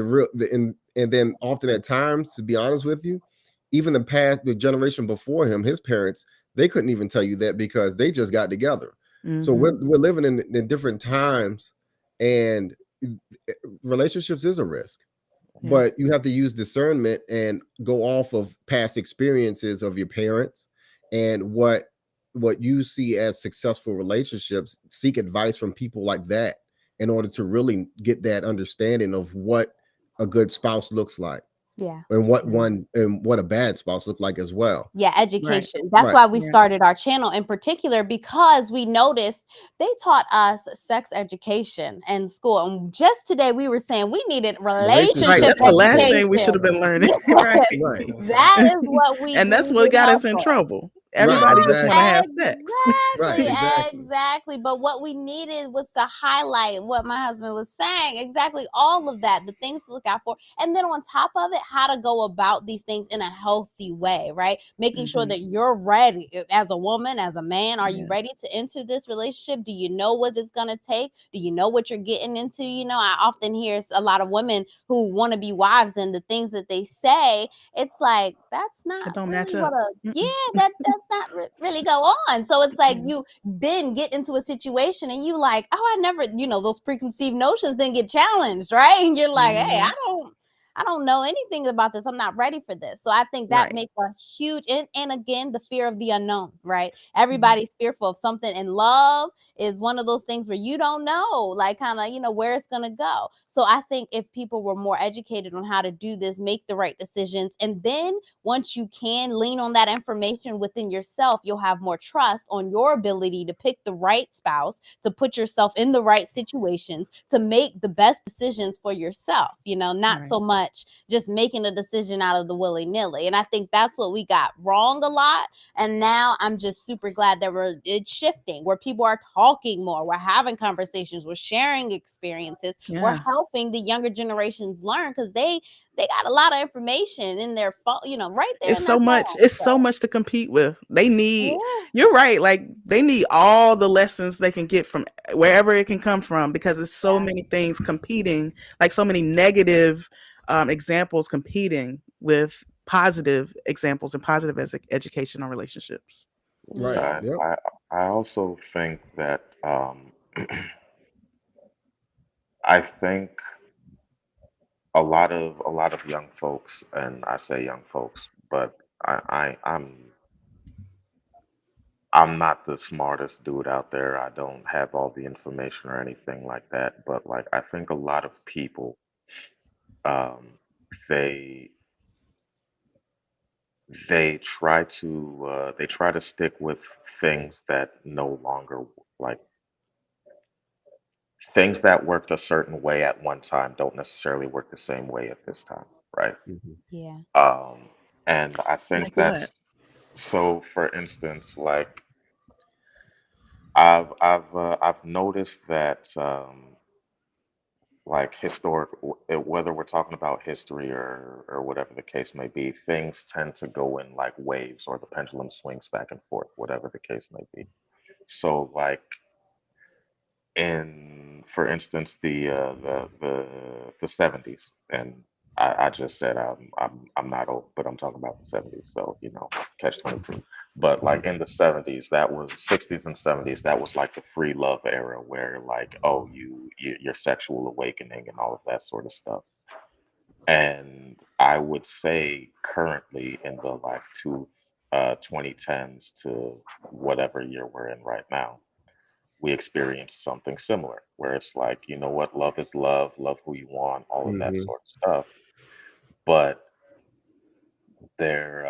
and then often at times, to be honest with you, even the generation before him, his parents, they couldn't even tell you that, because they just got together. So we're living in different times, and relationships is a risk. But you have to use discernment and go off of past experiences of your parents, and what you see as successful relationships. Seek advice from people like that in order to really get that understanding of what a good spouse looks like. Yeah. And what a bad spouse look like as well. Yeah, education. Right. That's why we started our channel in particular, because we noticed they taught us sex education in school. And just today we were saying we needed relationship Right, that's education. the last thing we should have been learning. Right. That is what we and that's what got us in trouble. Everybody just want to have sex. Exactly. But what we needed was to highlight what my husband was saying. Exactly. All of that, the things to look out for. And then on top of it, how to go about these things in a healthy way, right? Making sure that you're ready as a woman, as a man. Are you ready to enter this relationship? Do you know what it's going to take? Do you know what you're getting into? You know, I often hear a lot of women who want to be wives, and the things that they say, it's like, that's not it don't really match up. that does not really go on. So it's like you then get into a situation and you like, oh, I never, those preconceived notions then get challenged, right? And you're like, hey, I don't know anything about this. I'm not ready for this. So I think that makes a huge, and again, the fear of the unknown, right? Everybody's fearful of something, and love is one of those things where you don't know, like kind of, where it's going to go. So I think if people were more educated on how to do this, make the right decisions, and then once you can lean on that information within yourself, you'll have more trust on your ability to pick the right spouse, to put yourself in the right situations, to make the best decisions for yourself, not so much just making a decision out of the willy-nilly. And I think that's what we got wrong a lot. And now I'm just super glad that it's shifting, where people are talking more, we're having conversations, we're sharing experiences, we're helping the younger generations learn, because they got a lot of information in their phone, right there. It's so much. It's so much to compete with. They need, you're right. Like, they need all the lessons they can get from wherever it can come from, because it's so many things competing, like so many negative examples competing with positive examples and positive educational relationships. Right. Yep. I also think that I think a lot of young folks, and I say young folks, but I'm not the smartest dude out there. I don't have all the information or anything like that. But like, I think a lot of people, um, they they try to stick with things that no longer, like, things that worked a certain way at one time don't necessarily work the same way at this time, right? Yeah. And I think Like what? that's, so. For instance, like, I've noticed that, like, whether we're talking about history or whatever the case may be, things tend to go in like waves, or the pendulum swings back and forth, whatever the case may be. So like, in, for instance, the 70s, and I just said I'm not old, but I'm talking about the 70s, so catch 22. But like, in the 70s, that was 60s and 70s, that was like the free love era, where like, oh, your sexual awakening and all of that sort of stuff. And I would say currently, in the like 2010s to whatever year we're in right now, we experience something similar, where it's like, you know what, love is love, love who you want, all of that sort of stuff. But there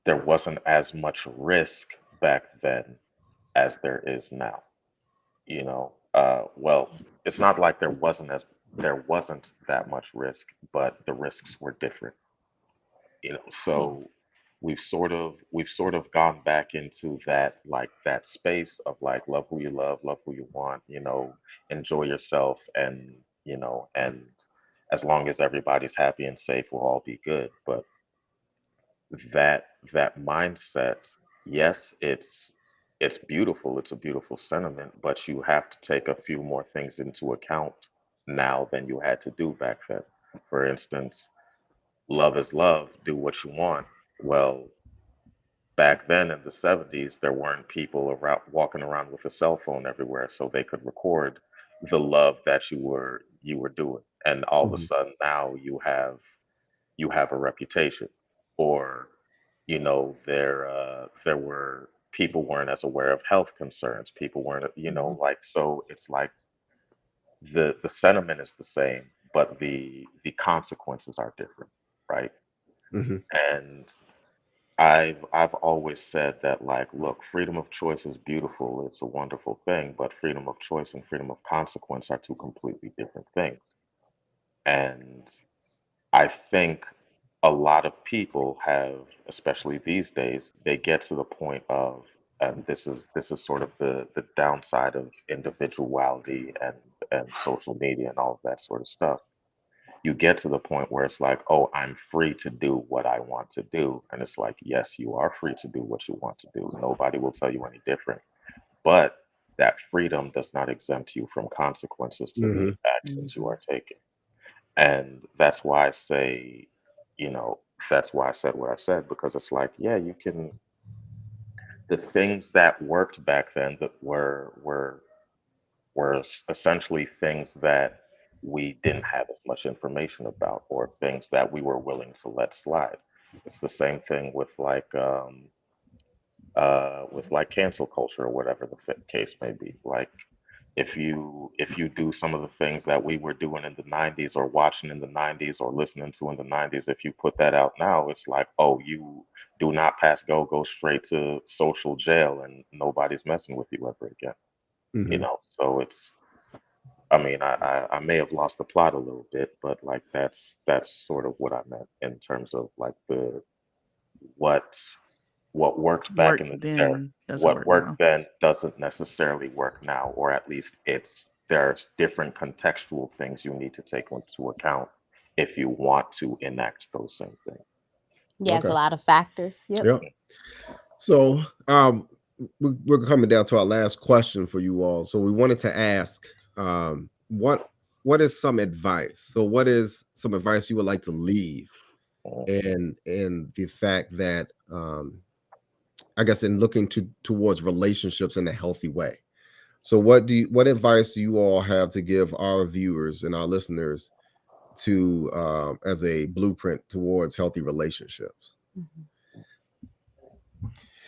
there wasn't as much risk back then as there is now. Well, it's not like there wasn't that much risk, but the risks were different. So we've sort of gone back into that, like, that space of like, love who you love who you want, enjoy yourself, and as long as everybody's happy and safe, we'll all be good. But that mindset, yes, it's beautiful, it's a beautiful sentiment, but you have to take a few more things into account now than you had to do back then. For instance, love is love, do what you want. Well, back then in the 70s, there weren't people around walking around with a cell phone everywhere, so they could record the love that you were doing. And all of a sudden now you have a reputation. Or, there were people weren't as aware of health concerns. People weren't, like, so it's like the sentiment is the same, but the consequences are different, right? And I've always said that, like, look, freedom of choice is beautiful. It's a wonderful thing, but freedom of choice and freedom of consequence are two completely different things. And I think a lot of people have, especially these days, they get to the point of, and this is sort of the downside of individuality and social media and all of that sort of stuff. You get to the point where it's like, oh, I'm free to do what I want to do. And it's like, yes, you are free to do what you want to do. Nobody will tell you any different. But that freedom does not exempt you from consequences to Mm-hmm. the actions you are taking. And that's why I say, you know, that's why I said what I said, because it's like, yeah, you can, the things that worked back then that were essentially things that we didn't have as much information about, or things that we were willing to let slide. It's the same thing with like cancel culture or whatever the case may be. Like if you do some of the things that we were doing in the 90s or watching in the 90s or listening to in the 90s, if you put that out now, it's like, oh, you do not pass go straight to social jail and nobody's messing with you ever again. Mm-hmm. You know, so it's, I mean, I may have lost the plot a little bit, but like that's sort of what I meant in terms of like what what worked back Work in the there then doesn't what work now. worked then doesn't necessarily work now, or at least there's different contextual things you need to take into account if you want to enact those same things. Yeah, it's Okay. a lot of factors. Yep. Yeah. So we're coming down to our last question for you all. So we wanted to ask, what is some advice? So what is some advice you would like to leave, and the fact that I guess in looking towards relationships in a healthy way. So what advice do you all have to give our viewers and our listeners to as a blueprint towards healthy relationships? Mm-hmm.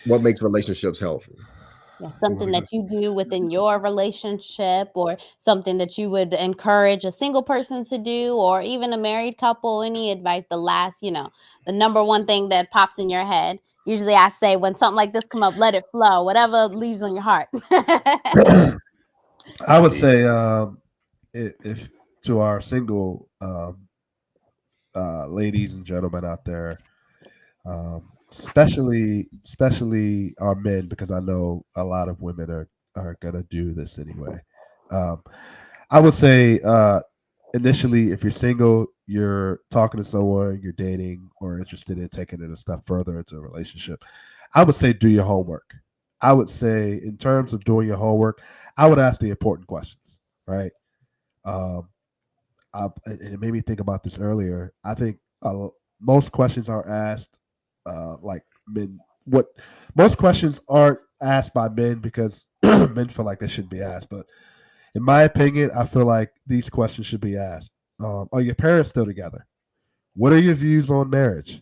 What makes relationships healthy? Yeah, something that you do within your relationship, or something that you would encourage a single person to do, or even a married couple. Any advice? The last, the number one thing that pops in your head. Usually I say when something like this come up, let it flow, whatever leaves on your heart. I would say if to our single ladies and gentlemen out there, especially our men, because I know a lot of women are gonna do this anyway. I would say initially, if you're single, you're talking to someone, you're dating, or interested in taking it a step further into a relationship, I would say do your homework. I would say, in terms of doing your homework, I would ask the important questions, right? Um, and it made me think about this earlier. I think most questions are asked like men. What most questions aren't asked by men because men feel like they shouldn't be asked. But in my opinion, I feel like these questions should be asked. Are your parents still together? What are your views on marriage?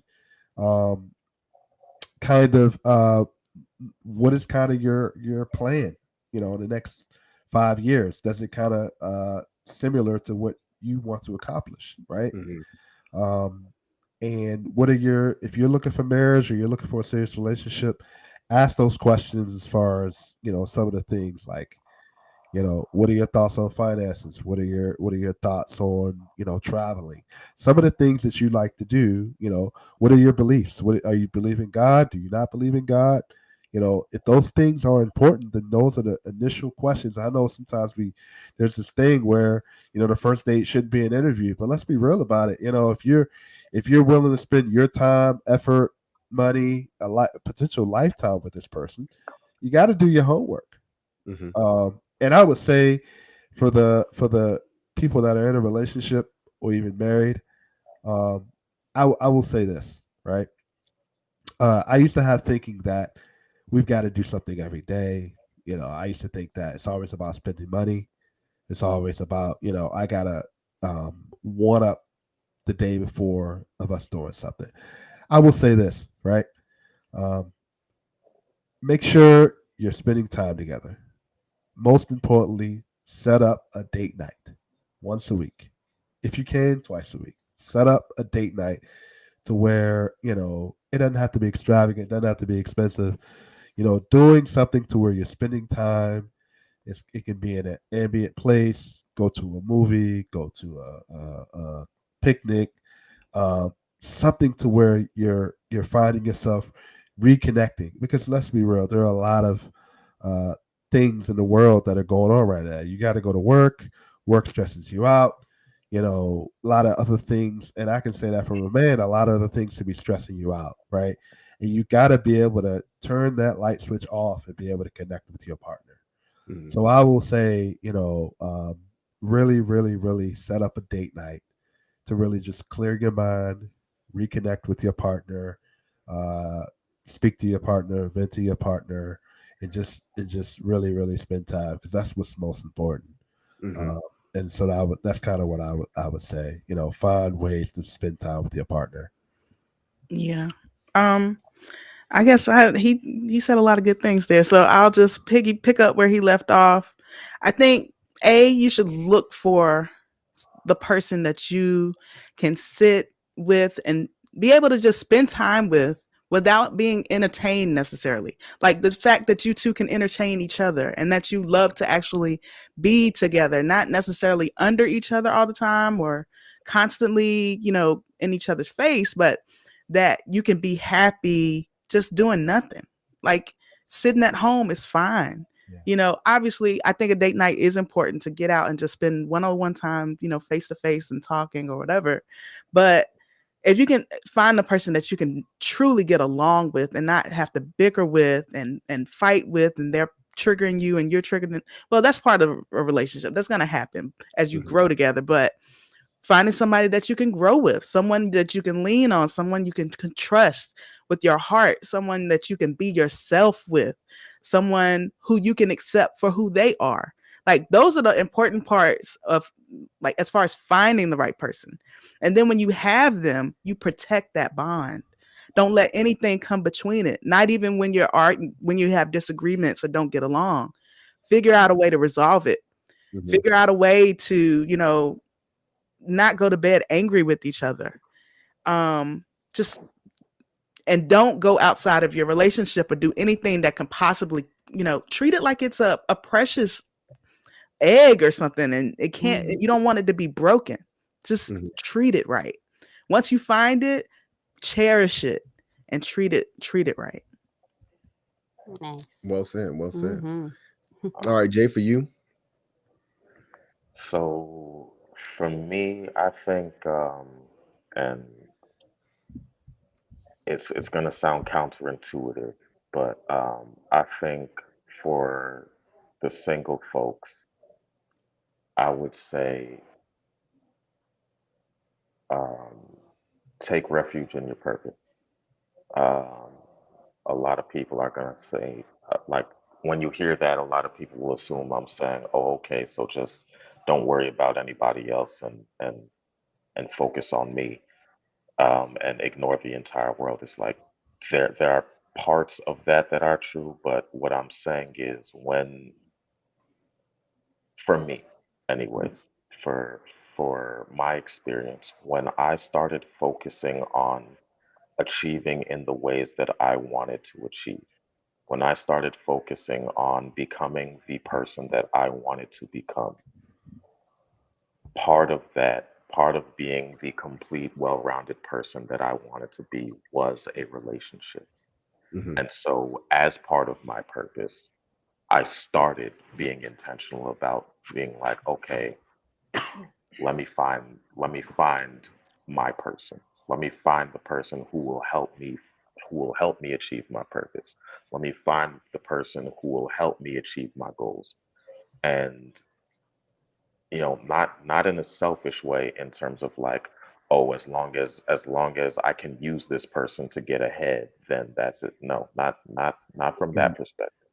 Kind of what is kind of your plan? In the next 5 years, does it kind of similar to what you want to accomplish, right? Mm-hmm. And what are if you're looking for marriage or you're looking for a serious relationship, ask those questions as far as some of the things like what are your thoughts on finances, what are your thoughts on traveling, some of the things that you like to do, what are your beliefs, what are you believe in God, do you not believe in God? If those things are important, then those are the initial questions. I know sometimes there's this thing where the first date shouldn't be an interview, but let's be real about it. If you're willing to spend your time, effort, money, potential lifetime with this person, you got to do your homework. Mm-hmm. And I would say for the people that are in a relationship or even married, I will say this, right? I used to have thinking that we've got to do something every day. I used to think that it's always about spending money. It's always about, I gotta one up the day before of us doing something. I will say this, right? Make sure you're spending time together. Most importantly, set up a date night once a week. If you can, twice a week. Set up a date night to where, it doesn't have to be extravagant, doesn't have to be expensive. Doing something to where you're spending time. It can be in an ambient place, go to a movie, go to a picnic, something to where you're finding yourself reconnecting. Because let's be real, there are a lot of things in the world that are going on right now. You got to go to work. Work stresses you out. A lot of other things, and I can say that from a man. A lot of other things to be stressing you out, right? And you got to be able to turn that light switch off and be able to connect with your partner. Mm-hmm. So I will say, really, really, really set up a date night to really just clear your mind, reconnect with your partner, speak to your partner, vent to your partner, and just really, really spend time, because that's what's most important. Mm-hmm. And so that's kind of what I would say. Find ways to spend time with your partner. Yeah. I guess he said a lot of good things there. So I'll just pick up where he left off. I think you should look for the person that you can sit with and be able to just spend time with without being entertained necessarily. Like the fact that you two can entertain each other and that you love to actually be together, not necessarily under each other all the time or constantly, in each other's face, but that you can be happy just doing nothing. Like sitting at home is fine. Yeah. Obviously I think a date night is important to get out and just spend one-on-one time, face to face and talking or whatever. But if you can find the person that you can truly get along with and not have to bicker with and fight with, and they're triggering you and you're triggering, well, that's part of a relationship. That's going to happen as you grow together. But finding somebody that you can grow with, someone that you can lean on, someone you can trust with your heart, someone that you can be yourself with, someone who you can accept for who they are. Like those are the important parts of, like, as far as finding the right person. And then when you have them, you protect that bond. Don't let anything come between it. Not even when when you have disagreements or don't get along. Figure out a way to resolve it. Mm-hmm. Figure out a way to, not go to bed angry with each other. And don't go outside of your relationship or do anything that can possibly, treat it like it's a precious egg or something, and it can't, you don't want it to be broken. Just treat it right. Once you find it, cherish it and treat it right. Nice. Well said. Mm-hmm. All right, Jay, for you. So for me, I think, and it's gonna sound counterintuitive, but I think for the single folks, I would say take refuge in your purpose. A lot of people are gonna say, like, when you hear that, a lot of people will assume I'm saying, "Oh, okay, so just don't worry about anybody else and focus on me, and ignore the entire world." It's like there are parts of that that are true, but what I'm saying is, for me, anyways, for my experience, when I started focusing on achieving in the ways that I wanted to achieve, when I started focusing on becoming the person that I wanted to become, part of being the complete, well-rounded person that I wanted to be was a relationship. Mm-hmm. And so, as part of my purpose, I started being intentional about being like, okay, let me find my person. Let me find the person who will help me achieve my purpose. Let me find the person who will help me achieve my goals. And not in a selfish way, in terms of like, oh, as long as I can use this person to get ahead, then that's it. No, not from that perspective,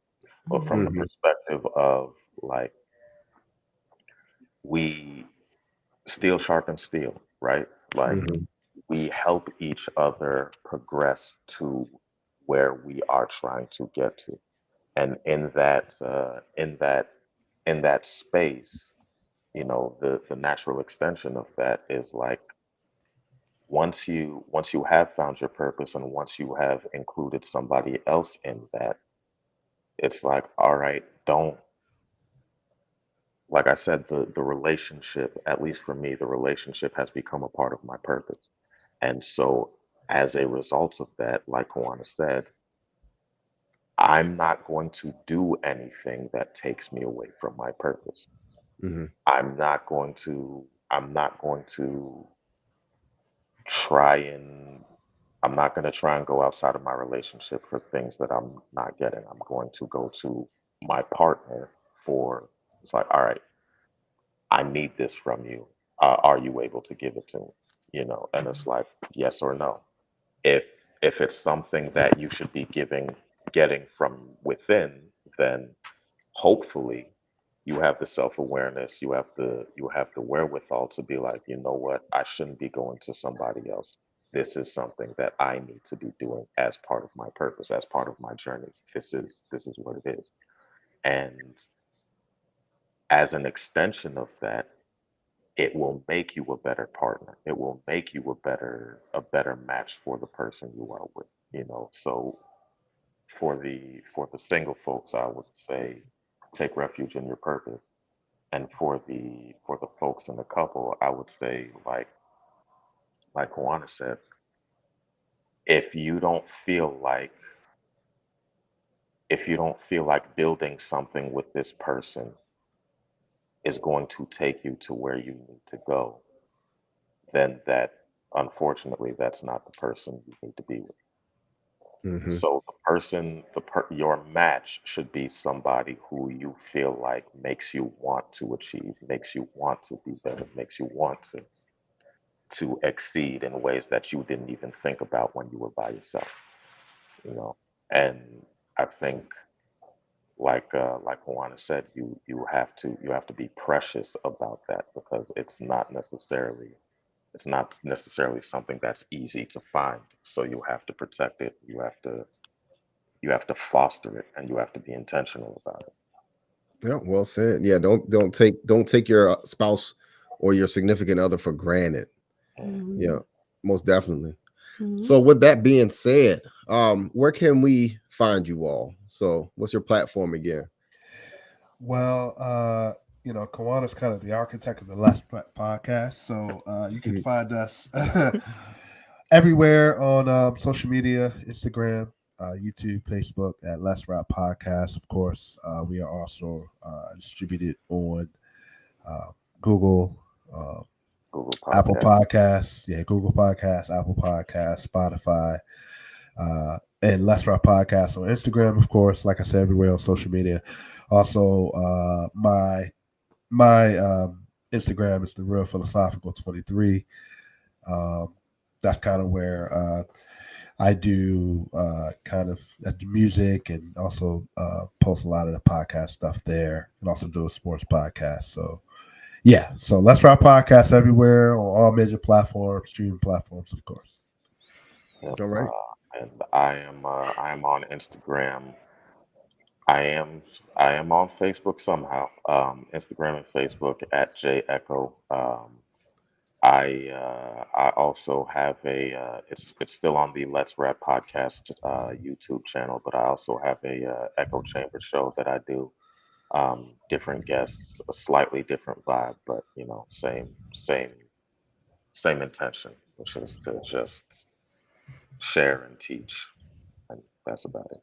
but from the perspective of, like, we steel sharpens steel, right? Like, we help each other progress to where we are trying to get to. And in that space, the natural extension of that is, like, once you have found your purpose and once you have included somebody else in that, it's like, all right, don't, like I said, the relationship, at least for me, the relationship has become a part of my purpose. And so as a result of that, like Kawana said, I'm not going to do anything that takes me away from my purpose. Mm-hmm. I'm not going to try and I'm not going to try and go outside of my relationship for things that I'm not getting. I'm going to go to my partner for, it's like, all right, I need this from you. Are you able to give it to me? You know, and it's like, yes or no. If if it's something that you should be getting from within, then hopefully you have the self-awareness, you have the wherewithal to be like, you know what, I shouldn't be going to somebody else. This is something that I need to be doing as part of my purpose, as part of my journey. This is what it is. And as an extension of that, it will make you a better partner. It will make you a better match for the person you are with, you know. So for the single folks, I would say take refuge in your purpose. And for the folks in the couple, I would say like Juana said, if you don't feel like building something with this person is going to take you to where you need to go, then that unfortunately that's not the person you need to be with. Mm-hmm. So your match should be somebody who you feel like makes you want to achieve, makes you want to be better, makes you want to exceed in ways that you didn't even think about when you were by yourself, you know. And I think like Juana said, you have to be precious about that because it's not necessarily something that's easy to find. So you have to protect it. You have to foster it, and you have to be intentional about it. Yeah, well said. Yeah, don't take your spouse or your significant other for granted. Mhm. Yeah, most definitely. Mhm. So with that being said, where can we find you all? So what's your platform again? Well, Kawana's kind of the architect of the Last Podcast, so you can find us everywhere on social media, Instagram, YouTube, Facebook at Let's Rap Podcast. Of course, we are also distributed on uh, Google, Google Apple Podcast. Podcasts, Google Podcasts, Apple Podcasts, Spotify, and Let's Rap Podcast on Instagram. Of course, like I said, everywhere on social media. Also, my Instagram is the Real Philosophical 23. That's kind of where I do kind of music and also post a lot of the podcast stuff there, and also do a sports podcast. So yeah, so Let's Rock Podcast everywhere on all major platforms, streaming platforms, of course. Yep, All right. and I am on Instagram. I am on Facebook somehow. Instagram and Facebook at J Echo. I also have it's still on the Let's Rap Podcast YouTube channel, but I also have a echo chamber show that I do. Different guests, a slightly different vibe, but same intention, which is to just share and teach, and that's about it.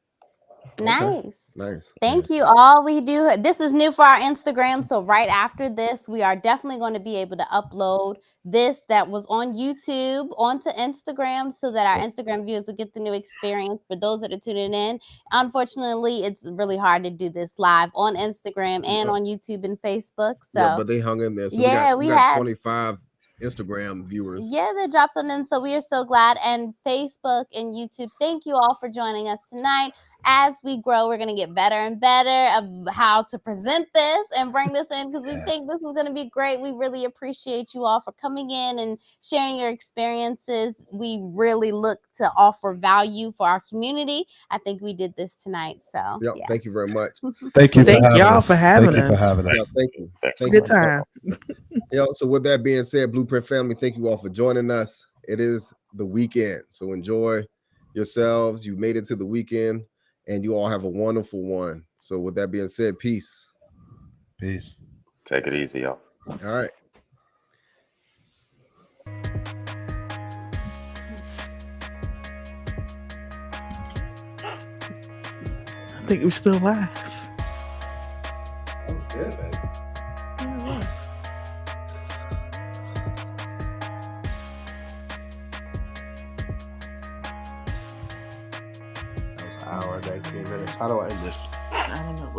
Nice. Nice. Thank you all. This is new for our Instagram. So right after this, we are definitely going to be able to upload this that was on YouTube onto Instagram so that our Instagram viewers will get the new experience. For those that are tuning in, unfortunately, it's really hard to do this live on Instagram and on YouTube and Facebook. So yeah, but they hung in there. So we got had 25 Instagram viewers. Yeah, they dropped on in. So we are so glad. And Facebook and YouTube, thank you all for joining us tonight. As we grow, we're going to get better and better of how to present this and bring this in because we think this is going to be great. We really appreciate you all for coming in and sharing your experiences. We really look to offer value for our community. I think we did this tonight. So Yep, yeah. thank you very much. Thank you Thank for having y'all us. for having Thank you for us. having us. Yeah, thank you. Thanks It's a so good much. time. Yeah, so with that being said, Blueprint family, thank you all for joining us. It is the weekend, so enjoy yourselves. You made it to the weekend, and you all have a wonderful one. So with that being said, peace. Peace. Take it easy, y'all. All right. I think we're still live. That was good, baby. That was an hour and 19 minutes. How do I end this? I don't know.